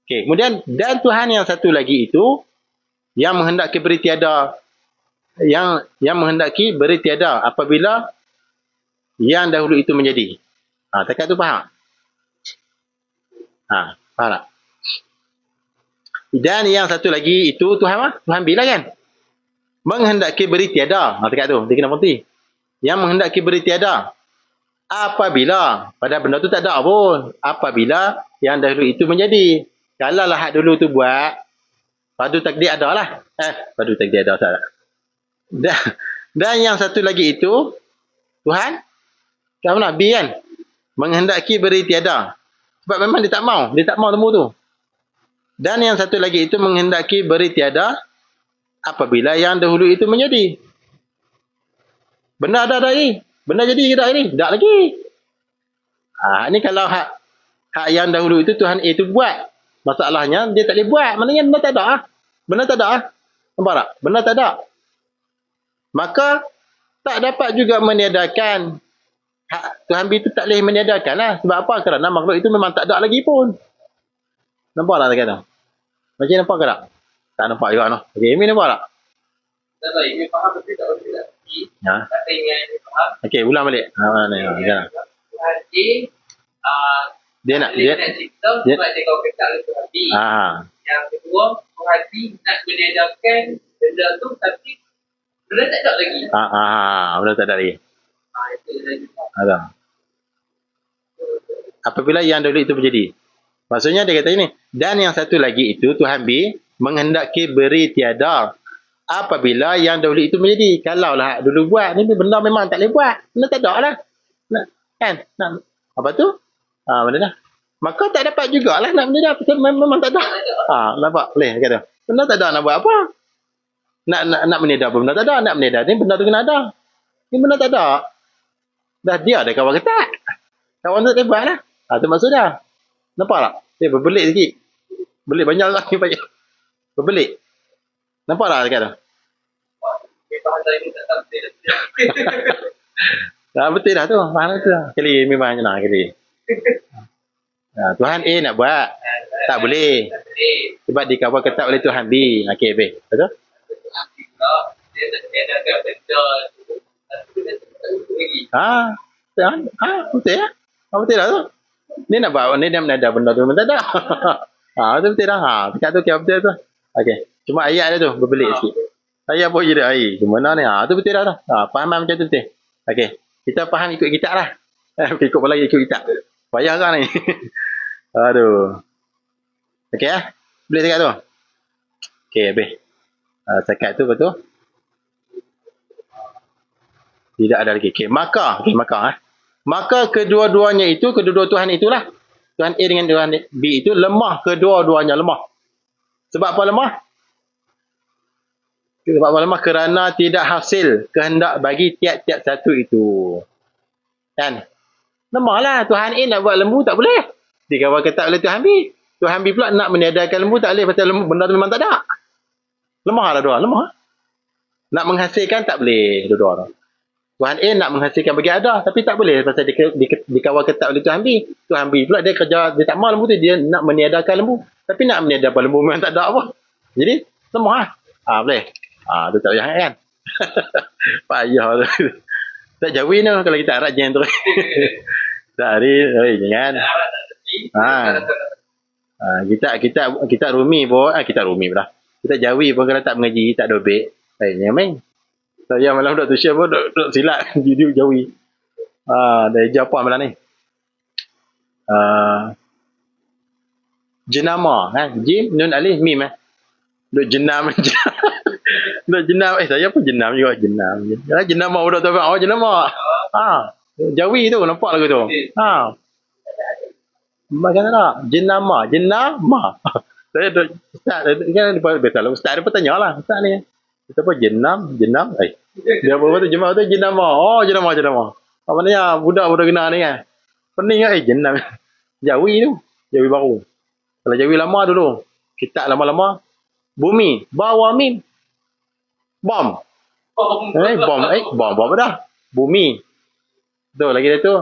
Okey, kemudian dan Tuhan yang satu lagi itu yang menghendaki beri tiada, yang menghendaki beri tiada apabila yang dahulu itu menjadi. Takat tu faham? Faham tak? Dan yang satu lagi itu Tuhan apa? Tuhan B lah kan? Menghendaki beri tiada. Takat tu, dia kena berhenti. Yang menghendaki beri tiada apabila pada benda tu tak ada pun. Apabila yang dahulu itu menjadi. Kalau lah hak dulu tu buat, padu takdir ada lah. Padu takdir ada. Salah. Dan yang satu lagi itu, Tuhan, Tuhan mana? B kan? Menghendaki beri tiada. Sebab memang dia tak mau. Dia tak mau lembu tu. Dan yang satu lagi itu menghendaki beri tiada apabila yang dahulu itu menjadi. Benda ada lagi. Benda jadi ke tak ini? Tak lagi. Ini kalau hak yang dahulu itu Tuhan A itu buat. Masalahnya dia tak boleh buat. Maknanya benda tak ada. Benda tak ada. Nampak tak? Benda tak ada. Maka tak dapat juga meniadakan hak Tuhan B itu tak boleh meniadakan lah. Sebab apa? Kerana makhluk itu memang tak ada lagi pun. Nampak tak kata? Macam nampak ke tak? Tak nampak juga no. Okey, Amy nampak tak? Tak tahu, ini faham betul tak betul tak? Ha. Kata yang ini faham. Okey, ulang balik. Ha, mana ni? Ha, Tuhan A, dia nak dia nak cipta dia- sebab dia kau kata oleh Tuhan B. ha. Yang kedua, Tuhan B nak meniadakan benda tu tapi benda tak ada lagi. Benar tak ada lagi. Itu lagi. Ada. Apabila yang dahulu itu berjadi. Maksudnya dia kata ini. Dan yang satu lagi itu Tuhan B menghendaki beri tiada. Apabila yang dahulu itu menjadi. Kalau lah dulu buat. Ni benda memang tak boleh buat. Benda tak ada lah. Kan? Apa tu? Benda dah. Maka tak dapat jugalah nak benda dah. Memang tak ada. Nampak? Boleh kata. Benda tak ada nak buat apa? Nak menedar pun benda tak ada. Nak menedar ni benda tu kena ada. Ni benda tak ada. Dah dia ada kawan ketat. Kawan tu buat lah. Itu maksud dia. Nampak tak? Dia berbelit sikit. Belit banyak lah ni banyak. Berbelit. Nampak tak dekat tu? Bahasa ini tak tahu betul. Betul dah tu. Faham betul dah. Kali memang macam nak kali. Tuhan A nak buat. Tak boleh. Sebab dikawal ketat oleh Tuhan B. Okey, B. Betul? Dia nak meniadakan benda tu. Tapi dia tak tahu lagi. Betul ya? Betul dah tu. Ni nak buat, ni dia menada benda tu, tak ada. Betul dah. Dekat tu, betul tu. Okey. Cuma ayat dia tu, berbelit sikit. Ayat pun je dia, gimana ni? Tu betul dah tu. Faham macam tu betul. Okey. Kita faham ikut kitab lah. Ikut pula ikut kitab. Payah kan ni? Aduh. Okey lah. Boleh dekat tu? Okey, habis. Sekat tu betul? Tidak ada lagi. Okey, maka. Maka kedua-dua Tuhan itulah. Tuhan A dengan Tuhan B itu lemah. Kedua-duanya lemah. Sebab apa lemah? Sebab apa lemah? Kerana tidak hasil kehendak bagi tiap-tiap satu itu. Kan? Lemahlah. Tuhan A nak buat lembu tak boleh. Dikawal ketat oleh Tuhan B. Tuhan B pula nak meniadakan lembu tak boleh. Pasal lembu benda tu memang tak ada. Lemahlah dua. Lemah. Nak menghasilkan tak boleh. Dua-dua tu. Tuhan A nak menghasilkan bagi ada. Tapi tak boleh. Pasal dikawal ketat oleh Tuhan B. Tuhan B pula dia kerja. Dia tak mahu lembu tu. Dia nak meniadakan lembu. Tapi nak meniadakan lembu memang tak ada apa. Jadi lemah lah. Boleh. Tu tak payah kan. Payah tu. Tak jauh ni kalau kita harap jangan terus. Tak hari. Jangan. Kita rumi pun. Kita rumi pula. Kita jauh pun kalau tak mengaji. Tak dobek. Jangan main. Saya malam duduk tuition pun duduk silat video jauhi. Dari Jepun malam ni. Jenama kan? Jim nun alif mim Duduk jenam. Duduk jenam. Saya pun jenam juga jenam. Jenama budak tu. Jenama. Jauhi tu nampak lagu tu. Macam tak? Jenama. Saya duduk ustaz kan betul ustaz dia pun tanyalah ustaz ni. Kita pun jenam. Dia apa tu jemaah tu jenama. Jenama. Apa maknanya budak-budak kena ni kan. Pening kan jenam. Jawi tu. Jawi baru. Kalau jawi lama dulu. Kita lama-lama. Bumi. Bawa mim. Bom. Bom apa dah? Bumi. Tu lagi dia tu.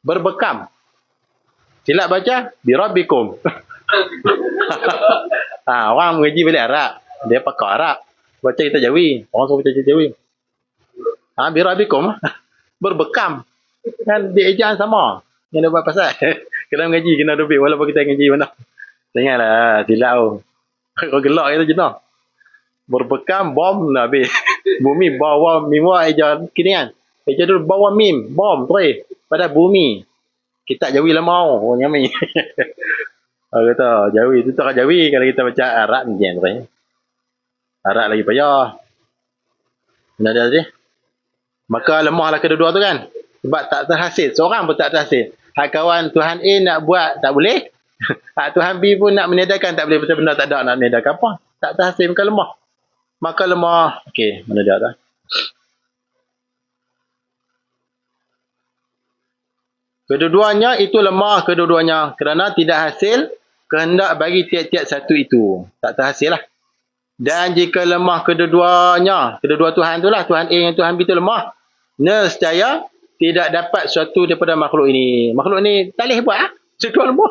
Berbekam. Silap baca. Birabbikum. Orang mengaji balik Arab. Dia pakai Arab. Baca kita Jawi. Orang suruh baca Jawi. Birabbikum. Berbekam. Kan dia ejaan sama. Yang dia buat pasal. Kena mengaji, kena dobik. Walaupun kita mengaji mana. Janganlah. Silap tu. Kau gelak kita jenah. Berbekam. Bom. Habis. Bumi bawa mimwa ejaan. Kini kan. Ejaan dulu bawa mim. Bom. Terus. Pada bumi. Kita Jawi lah mau. Nyami. Kata Jawi tu tak Jawi kalau kita baca Arab ni jangan Arab lagi payah. Benar dia tadi. Maka lemahlah kedua-dua tu kan. Sebab tak terhasil. Seorang pun tak terhasil. Hak kawan Tuhan A nak buat tak boleh. Hak Tuhan B pun nak meniadakan tak boleh. Pasal benda tak ada nak meniadakan apa. Tak terhasil maka lemah. Maka lemah. Okey, mana dia dah. Kedua-duanya itu lemah kedua-duanya kerana tidak hasil kehendak bagi tiap-tiap satu itu. Tak terhasil lah. Dan jika lemah kedua-duanya, kedua-dua Tuhan tu lah, Tuhan A dengan Tuhan B tu lemah, Nescaya tidak dapat sesuatu daripada makhluk ini. Makhluk ini tak boleh buat. Sekeluar lembu.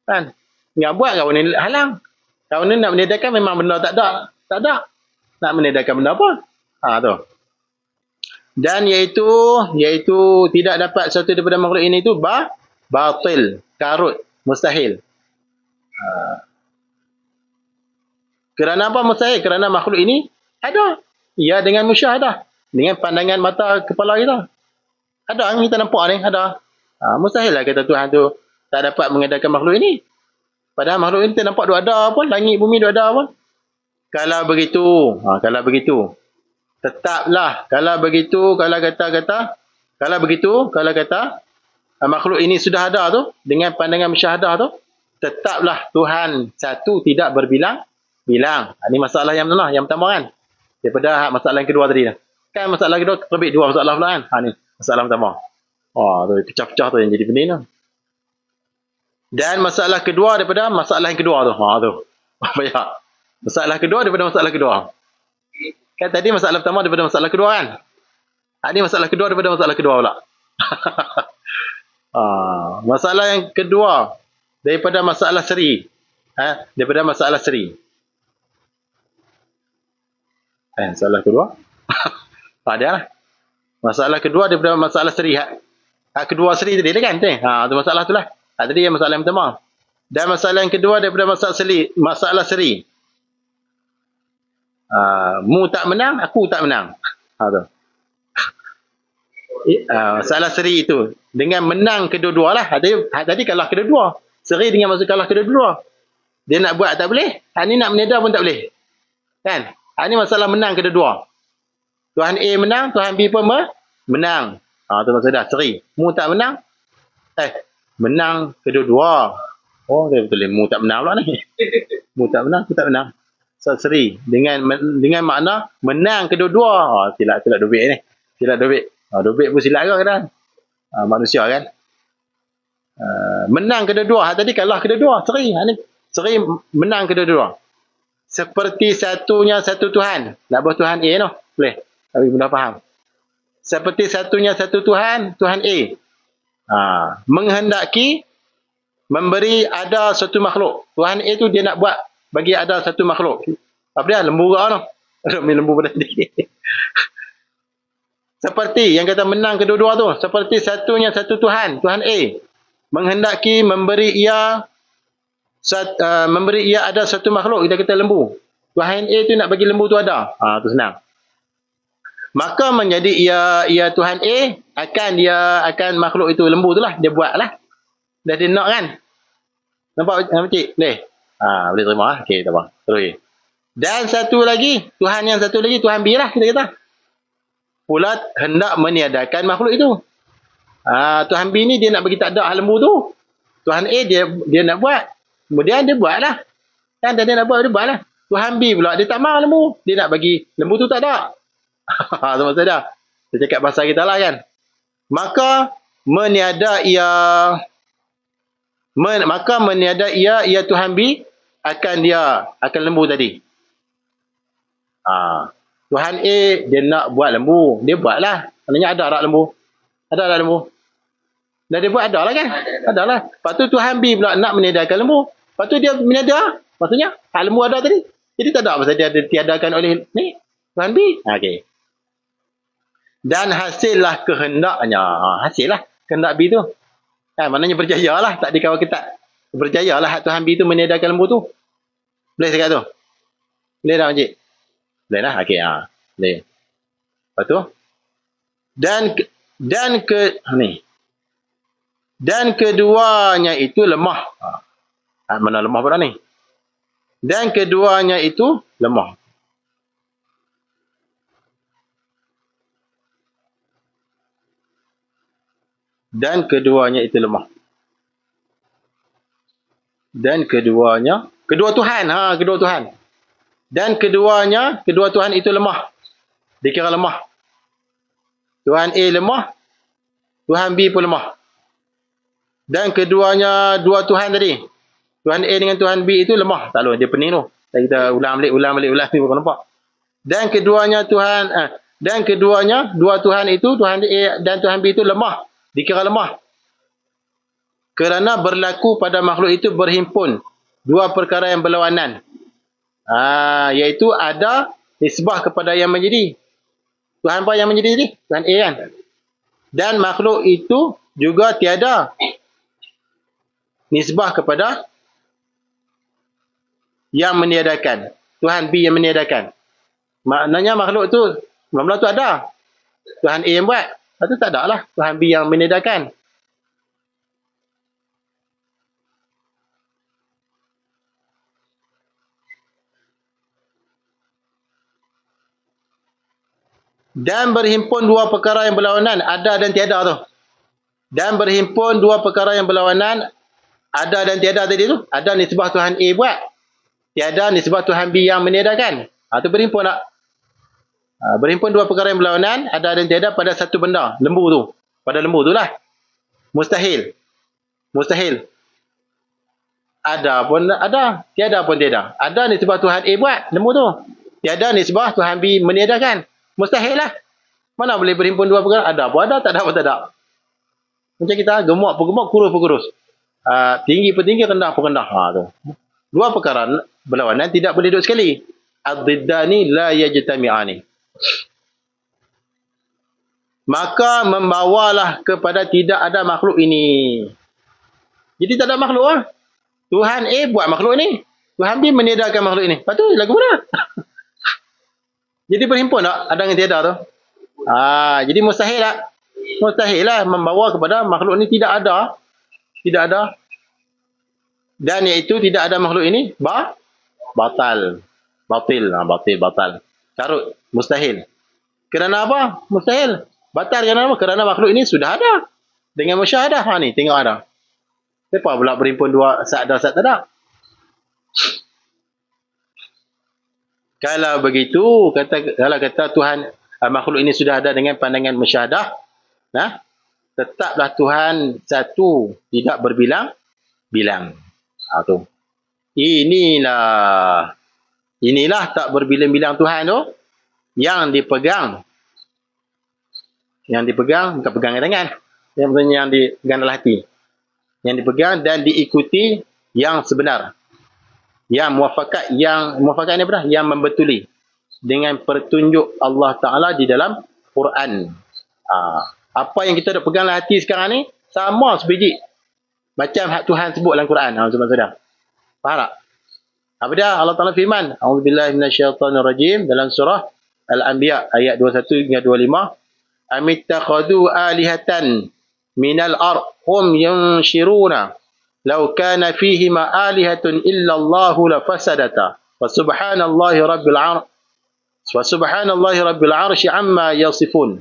Kan? Yang buat kau ni halang. Kau ni nak meniadakan memang benda tak ada. Tak ada. Nak meniadakan benda apa? Tu. Dan iaitu tidak dapat sesuatu daripada makhluk ini tu batil, karut, mustahil. Kerana apa mustahil? Kerana makhluk ini ada. Ya, dengan musyahadah. Dengan pandangan mata kepala kita. Ada yang kita nampak ni, ada. Mustahil lah kata Tuhan tu tak dapat mengadakan makhluk ini. Padahal makhluk ini kita nampak dia ada pun, langit bumi dia ada pun. Kalau begitu, tetaplah. Kalau kata makhluk ini sudah ada tu, dengan pandangan musyahadah tu, tetaplah Tuhan satu, tidak berbilang-bilang. Ini masalah yang mana? Yang pertama kan? Daripada masalah yang kedua tadi. Kan masalah kedua terbit dua masalah pula kan? Ni masalah pertama. Tu pecah-pecah tu yang jadi pening tu. Dan masalah kedua daripada masalah yang kedua tu. Tu. Banyak. Masalah kedua daripada masalah kedua. Kan tadi masalah pertama daripada masalah kedua kan? Ini masalah kedua daripada masalah kedua pula. Masalah yang kedua daripada masalah seri. Daripada masalah seri. Masalah kedua. Ada lah. Masalah kedua daripada masalah seri. Kedua seri tadi kan? Tu masalah tu lah. Tadi yang masalah yang pertama. Dan masalah yang kedua daripada masalah seri. Mu tak menang, aku tak menang. Tu. Masalah seri itu. Dengan menang kedua-dua lah. Tadi kalah kedua-dua. Seri dengan maksud kalah kedua-dua. Dia nak buat tak boleh. Ni nak meniada pun tak boleh. Kan? Ini masalah menang kedua-dua. Tuhan A menang, Tuhan B pun menang. Tu maksud dah, seri. Mu tak menang. Menang kedua-dua. Dia betul. Mu tak menang pula ni. Mu tak menang, aku tak menang. Seri. Dengan makna menang kedua-dua. Silap duit ni. Silap duit. Duit pun silap ke kadang. Manusia kan. Menang kedua-dua. Tadi kalah kedua-dua. Seri menang kedua-dua. Seperti satunya satu Tuhan. Nak buat Tuhan A no? Boleh. Tapi mudah faham. Seperti satunya satu Tuhan, Tuhan A. Menghendaki memberi ada satu makhluk. Tuhan A tu dia nak buat bagi ada satu makhluk. Apa dia? Lembu ke no? Lembu pada tadi. Seperti yang kata menang kedua-dua tu. Seperti satunya satu Tuhan, Tuhan A. Menghendaki memberi ia ada satu makhluk. Kita kata lembu. Tuhan A tu nak bagi lembu tu ada. Tu senang. Maka menjadi ia Tuhan A akan makhluk itu lembu tu lah. Dia buat lah. Dah dia nak kan. Nampak cik? Boleh? Boleh terima lah. Okey, tak apa. Terus. Dan satu lagi. Tuhan yang satu lagi. Tuhan B lah kita kata. Pula hendak meniadakan makhluk itu. Tuhan B ni dia nak bagi tak ada lembu tu. Tuhan A dia nak buat. Kemudian dia buat lah. Kan dia nak buat, dia buat lah. Tuhan B pula dia tak mahu lembu. Dia nak bagi lembu tu tak ada. Tu maksud dah. Dia cakap bahasa kita lah kan. Maka meniada ia Tuhan B akan lembu tadi. Tuhan A dia nak buat lembu. Dia buat lah. Maknanya ada tak lembu? Ada tak lembu? Dah dia buat ada lah kan? Ada lah. Lepas tu Tuhan B pula nak meniadakan lembu. Lepas tu dia meniada. Maksudnya lembu ada tadi. Jadi tak ada pasal dia ditiadakan oleh ni Tuhan B. Okey. Dan hasillah kehendaknya. Hasillah kehendak B tu. Maknanya berjaya lah. Tak dikawal ketat. Berjaya lah Tuhan B tu meniadakan lembu tu. Boleh cakap tu? Boleh tak Encik? Boleh lah. Okey. Boleh. Lepas tu. Dan keduanya itu lemah. Mana lemah pula ni? Dan keduanya itu lemah. Dan keduanya itu lemah. Dan keduanya, kedua Tuhan. Kedua Tuhan. Dan keduanya, kedua Tuhan itu lemah. Dikira lemah. Tuhan A lemah. Tuhan B pun lemah. Dan keduanya, dua Tuhan tadi. Tuhan A dengan Tuhan B itu lemah. Tak boleh, dia pening tu. Kita ulang balik ni baru nampak. Dan keduanya Tuhan, Dan keduanya, dua Tuhan itu, Tuhan A dan Tuhan B itu lemah. Dikira lemah. Kerana berlaku pada makhluk itu berhimpun dua perkara yang berlawanan. Iaitu ada nisbah kepada yang menjadi. Tuhan apa yang menjadi ni? Tuhan A kan? Dan makhluk itu juga tiada nisbah kepada yang meniadakan. Tuhan B yang meniadakan. Maknanya makhluk tu mula-mula tu ada. Tuhan A yang buat. Lepas tu tak ada lah. Tuhan B yang meniadakan. Dan berhimpun dua perkara yang berlawanan, ada dan tiada tu. Dan berhimpun dua perkara yang berlawanan, ada dan tiada tadi tu. Ada nisbah Tuhan A buat. Tiada nisbah Tuhan B yang meniadakan. Itu berhimpun tak? Berhimpun dua perkara yang berlawanan, ada dan tiada pada satu benda. Lembu tu. Pada lembu tu lah. Mustahil. Mustahil. Ada pun ada. Tiada pun tiada. Ada nisbah Tuhan A buat. Lembu tu. Tiada nisbah Tuhan B meniadakan. Mustahil lah. Mana boleh berhimpun dua perkara? Ada pun ada, tak ada pun tak ada. Macam kita, gemuk pun gemuk, kurus pun kurus. Tinggi pun tinggi, rendah pun rendah. Tu. Dua perkara berlawanan tidak boleh duduk sekali. Ad-diddani la yajtami'ani. Maka membawalah kepada tidak ada makhluk ini. Jadi tak ada makhluk lah. Tuhan A buat makhluk ni. Tuhan B meniadakan makhluk ini. Lepas tu lagu mana? Jadi berhimpun tak? Ada yang tiada tu. Jadi mustahil tak? Mustahil lah membawa kepada makhluk ini tidak ada. Tidak ada. Dan iaitu tidak ada makhluk ini. Batal. Batal. Carut. Mustahil. Kerana apa? Mustahil. Batal kerana apa? Kerana makhluk ini sudah ada. Dengan musyahadah. Ni tengok ada. Kenapa pula berhimpun dua saat ada, saat tak ada? Kalau begitu, kalau kata Tuhan, makhluk ini sudah ada dengan pandangan musyahadah, tetaplah Tuhan satu, tidak berbilang-bilang. Tu. Inilah tak berbilang-bilang Tuhan tu, yang dipegang. Yang dipegang, bukan pegang tangan. Yang dipegang dalam hati. Yang dipegang dan diikuti yang sebenar. Yang muafakat ni apa dah? Yang membetuli dengan petunjuk Allah Ta'ala di dalam Quran. Apa yang kita dah pegang dalam hati sekarang ni sama sebiji macam hak Tuhan sebut dalam Quran. Saudara-saudara. Faham tak? Apa dia? Allah Ta'ala firman, A'udzubillahi minasyaitonirrajim dalam surah Al-Anbiya ayat 21 hingga 25. Amittakhadhu alihatan minal ard hum yunshiruna law kana fihima alihatun illa Allahu lafasadata wa subhanallahi rabbil arsy amma yasifun.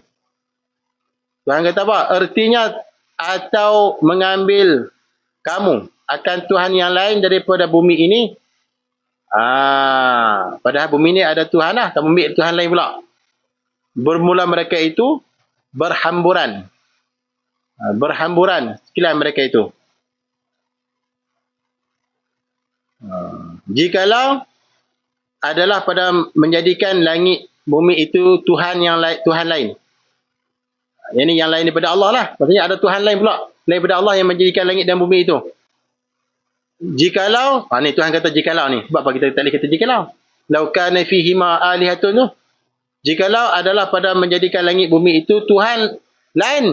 Tuhan kata apa? Artinya atau mengambil kamu akan Tuhan yang lain daripada bumi ini. Padahal bumi ini ada Tuhan lah. Kamu ambil Tuhan lain pula. Bermula mereka itu berhamburan. Berhamburan sekalian mereka itu. Jikalau adalah pada menjadikan langit bumi itu Tuhan yang lain, Tuhan lain. Yang lain daripada Allah lah. Maksudnya ada Tuhan lain pula daripada Allah yang menjadikan langit dan bumi itu. Jikalau, ni Tuhan kata jikalau ni. Sebab apa kita tak boleh kata jikalau? Lau kana fihima alihatun tu. Jikalau adalah pada menjadikan langit bumi itu Tuhan lain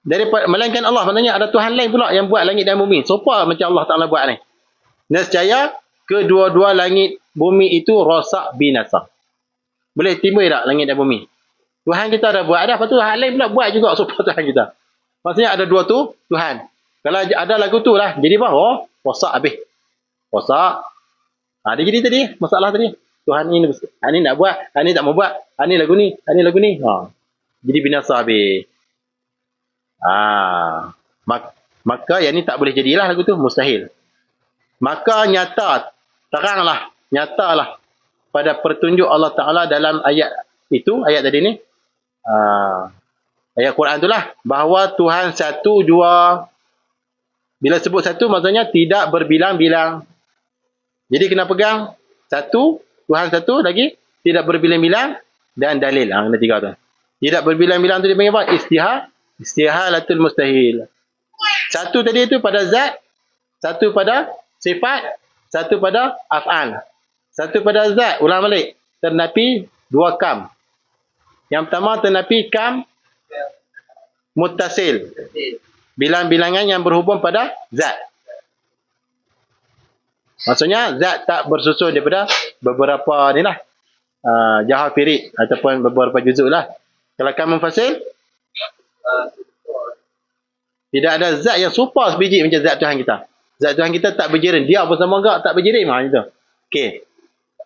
daripada melainkan Allah. Maksudnya ada Tuhan lain pula yang buat langit dan bumi. Siapa macam Allah Ta'ala buat ni? Nescaya kedua-dua langit bumi itu rosak binasa. Boleh timbul tak langit dan bumi? Tuhan kita dah buat dah. Lepas tu hal lain pula buat juga supaya Tuhan kita. Maksudnya ada dua tu Tuhan. Kalau ada lagu tu lah. Jadi apa? Rosak habis. Rosak. Dia jadi tadi. Masalah tadi. Tuhan ini nak buat. Ini tak mau buat. Ini lagu ni. Ini lagu ni. Jadi binasa habis. Maka yang ni tak boleh jadilah lagu tu. Mustahil. Maka nyatalah pada petunjuk Allah Ta'ala dalam ayat itu, ayat tadi ni, ayat Quran itulah, bahawa Tuhan satu jua. Bila sebut satu, maksudnya tidak berbilang-bilang. Jadi kena pegang satu, Tuhan satu lagi, tidak berbilang-bilang, dan dalil. Kena 3 tu. Tidak berbilang-bilang tu dipanggil apa? Istihalatul mustahil. Satu tadi tu pada zat, satu pada sifat, satu pada af'al. Satu pada zat, ulang balik. Ternapi 2 kam. Yang pertama ternapi kam muttasil. Bilang-bilangan yang berhubung pada zat. Maksudnya zat tak bersusun daripada beberapa ni lah. Jahar firid ataupun beberapa juzuk lah. Kalau kam munfasil, tidak ada zat yang serupa sebiji macam zat Tuhan kita. Zat Tuhan kita tak berjirim. Dia pun sama enggak tak berjirim. Macam tu. Okey.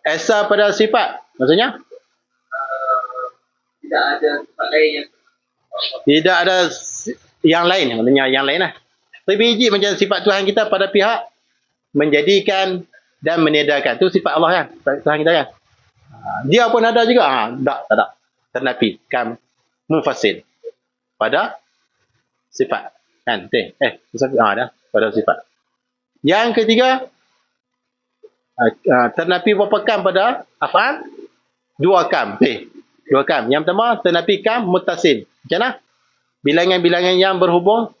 Esa pada sifat. Maksudnya? Tidak ada tempat lain yang tidak ada yang lain. Maksudnya yang lain lah. Sebiji macam sifat Tuhan kita pada pihak menjadikan dan meniadakan. Itu sifat Allah kan. Tuhan kita kan. Dia pun ada juga. Tak ada. Ternapi. Kam munfasil. Pada sifat. Kan? Dah. Pada sifat. Yang ketiga, ternapi berapa kam pada af'al? 2 kam. 2 kam. Yang pertama, ternapi kam muttasil. Macam mana? Bilangan-bilangan yang berhubung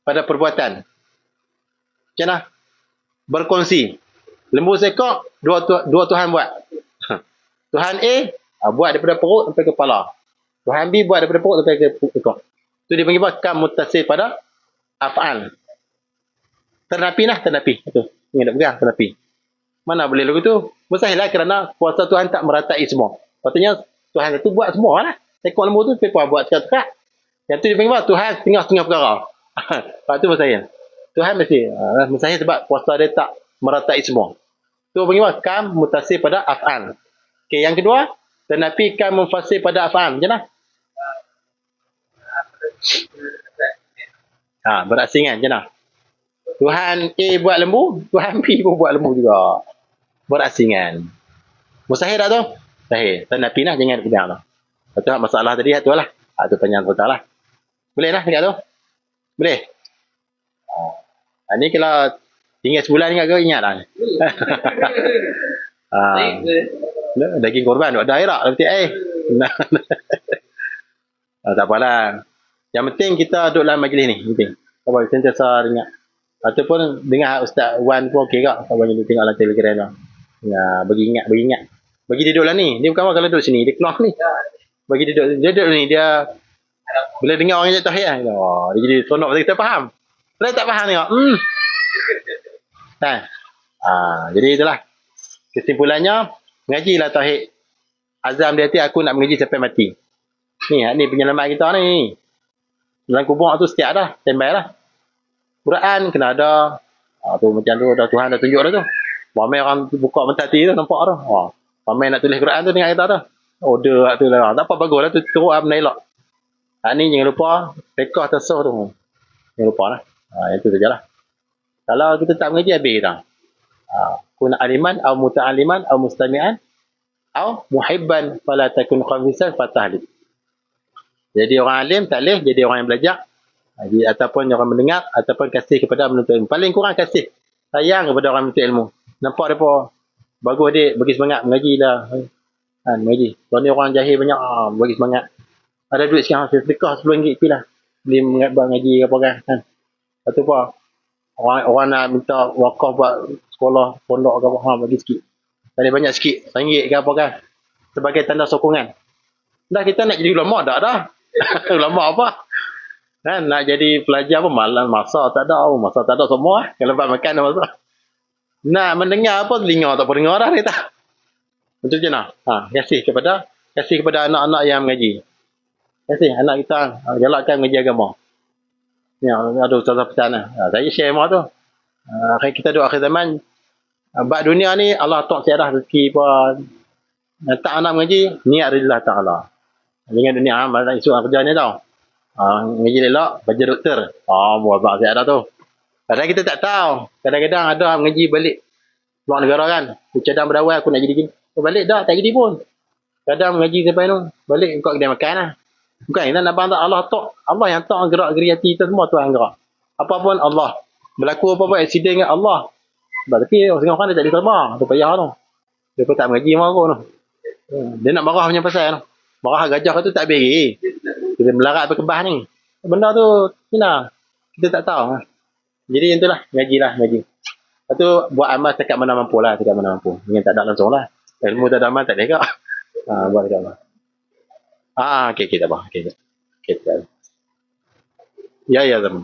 pada perbuatan. Macam mana? Berkongsi. Lembu sekok, dua Tuhan buat. Tuhan A, buat daripada perut sampai ke kepala. Tuhan B buat daripada perut sampai ke ekor. Itu dia panggil apa? Kam muttasil pada af'al. Ternapi lah, ternapi. Itu. Ini nak pegang, ternapi. Mana boleh lagu tu? Mustahil lah kerana kuasa Tuhan tak meratai semua. Patutnya Tuhan itu buat semua lah. Ekor lembu tu, mereka buat sekat-sekat. Yang tu dia panggil apa? Tuhan setengah-setengah perkara. Lepas tu mustahil. Tuhan mesti. Mustahil sebab kuasa dia tak meratai semua. Tu panggil apa? Kam mutasil pada af'al. Okay, yang kedua, ternapi kam munfasil pada af'al. Macam mana? Berasingan. Macam mana? Tuhan A buat lembu, Tuhan B pun buat lembu juga. Berasingan. Mustahil tak tu? Mustahil. Ternapi lah, jangan pegang tu. Lepas tu masalah tadi, tu lah. Itu tanya kota lah. Boleh lah dekat tu? Boleh? Ni kalau tinggal sebulan ingat ke? Ingat lah. Daging korban, buat daerah. Tak apalah. Yang penting kita duduk dalam majlis ni. Penting. Tak apa, sentiasa ingat. Ataupun dengar Ustaz Wan pun okey kak. Tak boleh tengok dalam Telegram lah. Bagi ingat. Bagi dia duduk lah ni. Dia bukan apa kalau duduk sini. Dia keluar ni. Bagi dia duduk ni. Dia bila dengar orang yang tahiyat lah. Dia jadi seronok. Kita faham. Saya tak faham tengok. Jadi itulah. Kesimpulannya. Mengajilah tauhid. Azam di hati aku nak mengaji sampai mati. Ni penyelamat kita ni. Dalam kubur tu setiap dah. Standby lah. Quran kena ada. Tu macam tu dah Tuhan dah tunjuk dah tu. Ramai orang buka mentati tu nampak tu. Ramai nak tulis Quran tu dengan kita tu. Order tu lah. Tak apa bagus lah tu teruk benda elok. Ni jangan lupa fiqh tasawuf tu. Jangan lupa lah. Itu sajalah. Kalau kita tak mengaji habis kita. Kun aliman atau muta'aliman atau mustami'an atau muhibban fala takun khamisan fatahli. Jadi orang alim tak boleh jadi orang yang belajar. Ataupun orang mendengar ataupun kasih kepada menuntut ilmu. Paling kurang kasih sayang kepada orang menuntut ilmu. Nampak mereka bagus dia bagi semangat mengaji lah. Mengaji. Kalau ni orang jahil banyak bagi semangat. Ada duit sekarang sedekah RM10 lah. Beli mengaji apa kan. Lepas tu apa? Orang nak minta wakaf buat sekolah pondok ke apa bagi sikit. Ada banyak sikit RM1 ke apa kan. Sebagai tanda sokongan. Dah kita nak jadi ulama dah. Ulama apa? Nak jadi pelajar apa malam masa tak ada semua kalau buat makan masa. Nak mendengar apa telinga tak dengar dah kita. Macam mana? Kasih kepada anak-anak yang mengaji. Kasih anak kita galakkan mengaji agama. Ya, ada ustaz pesan saya share semua tu. Kita duduk akhir zaman bab dunia ni Allah tak siarah rezeki pun. Tak anak mengaji niat rillah taala. Dengan dunia malah isu kerja ni tau. Mengaji elok, baca doktor. Buat saya ada tu. Kadang kita tak tahu. Kadang-kadang ada mengaji balik luar negara kan. Aku cadang berdawai aku nak jadi gini. Balik dah, tak jadi pun. Kadang mengaji sampai tu. Balik kau kedai makan lah. Bukan, kita nak bantu Allah tak. Allah yang tak gerak-gerik hati kita semua tu yang gerak. Apa pun Allah. Berlaku apa-apa accident dengan Allah. Tapi orang dia tak diterima. Tu payah tu. Dia pun tak mengaji sama aku tu. Dia nak marah punya pasal. Marah gajah tu tak beri. Kita melarat berkebah ni. Benda tu, kita tak tahu. Jadi yang tu lah, ngaji. Lepas tu, buat amal setakat mana mampu lah, setakat mana mampu. Dengan tak ada langsung lah. Ilmu tak ada amal, tak ada. Buat setakat mana. Okay, tak apa. Okay, tak apa. Ya, teman.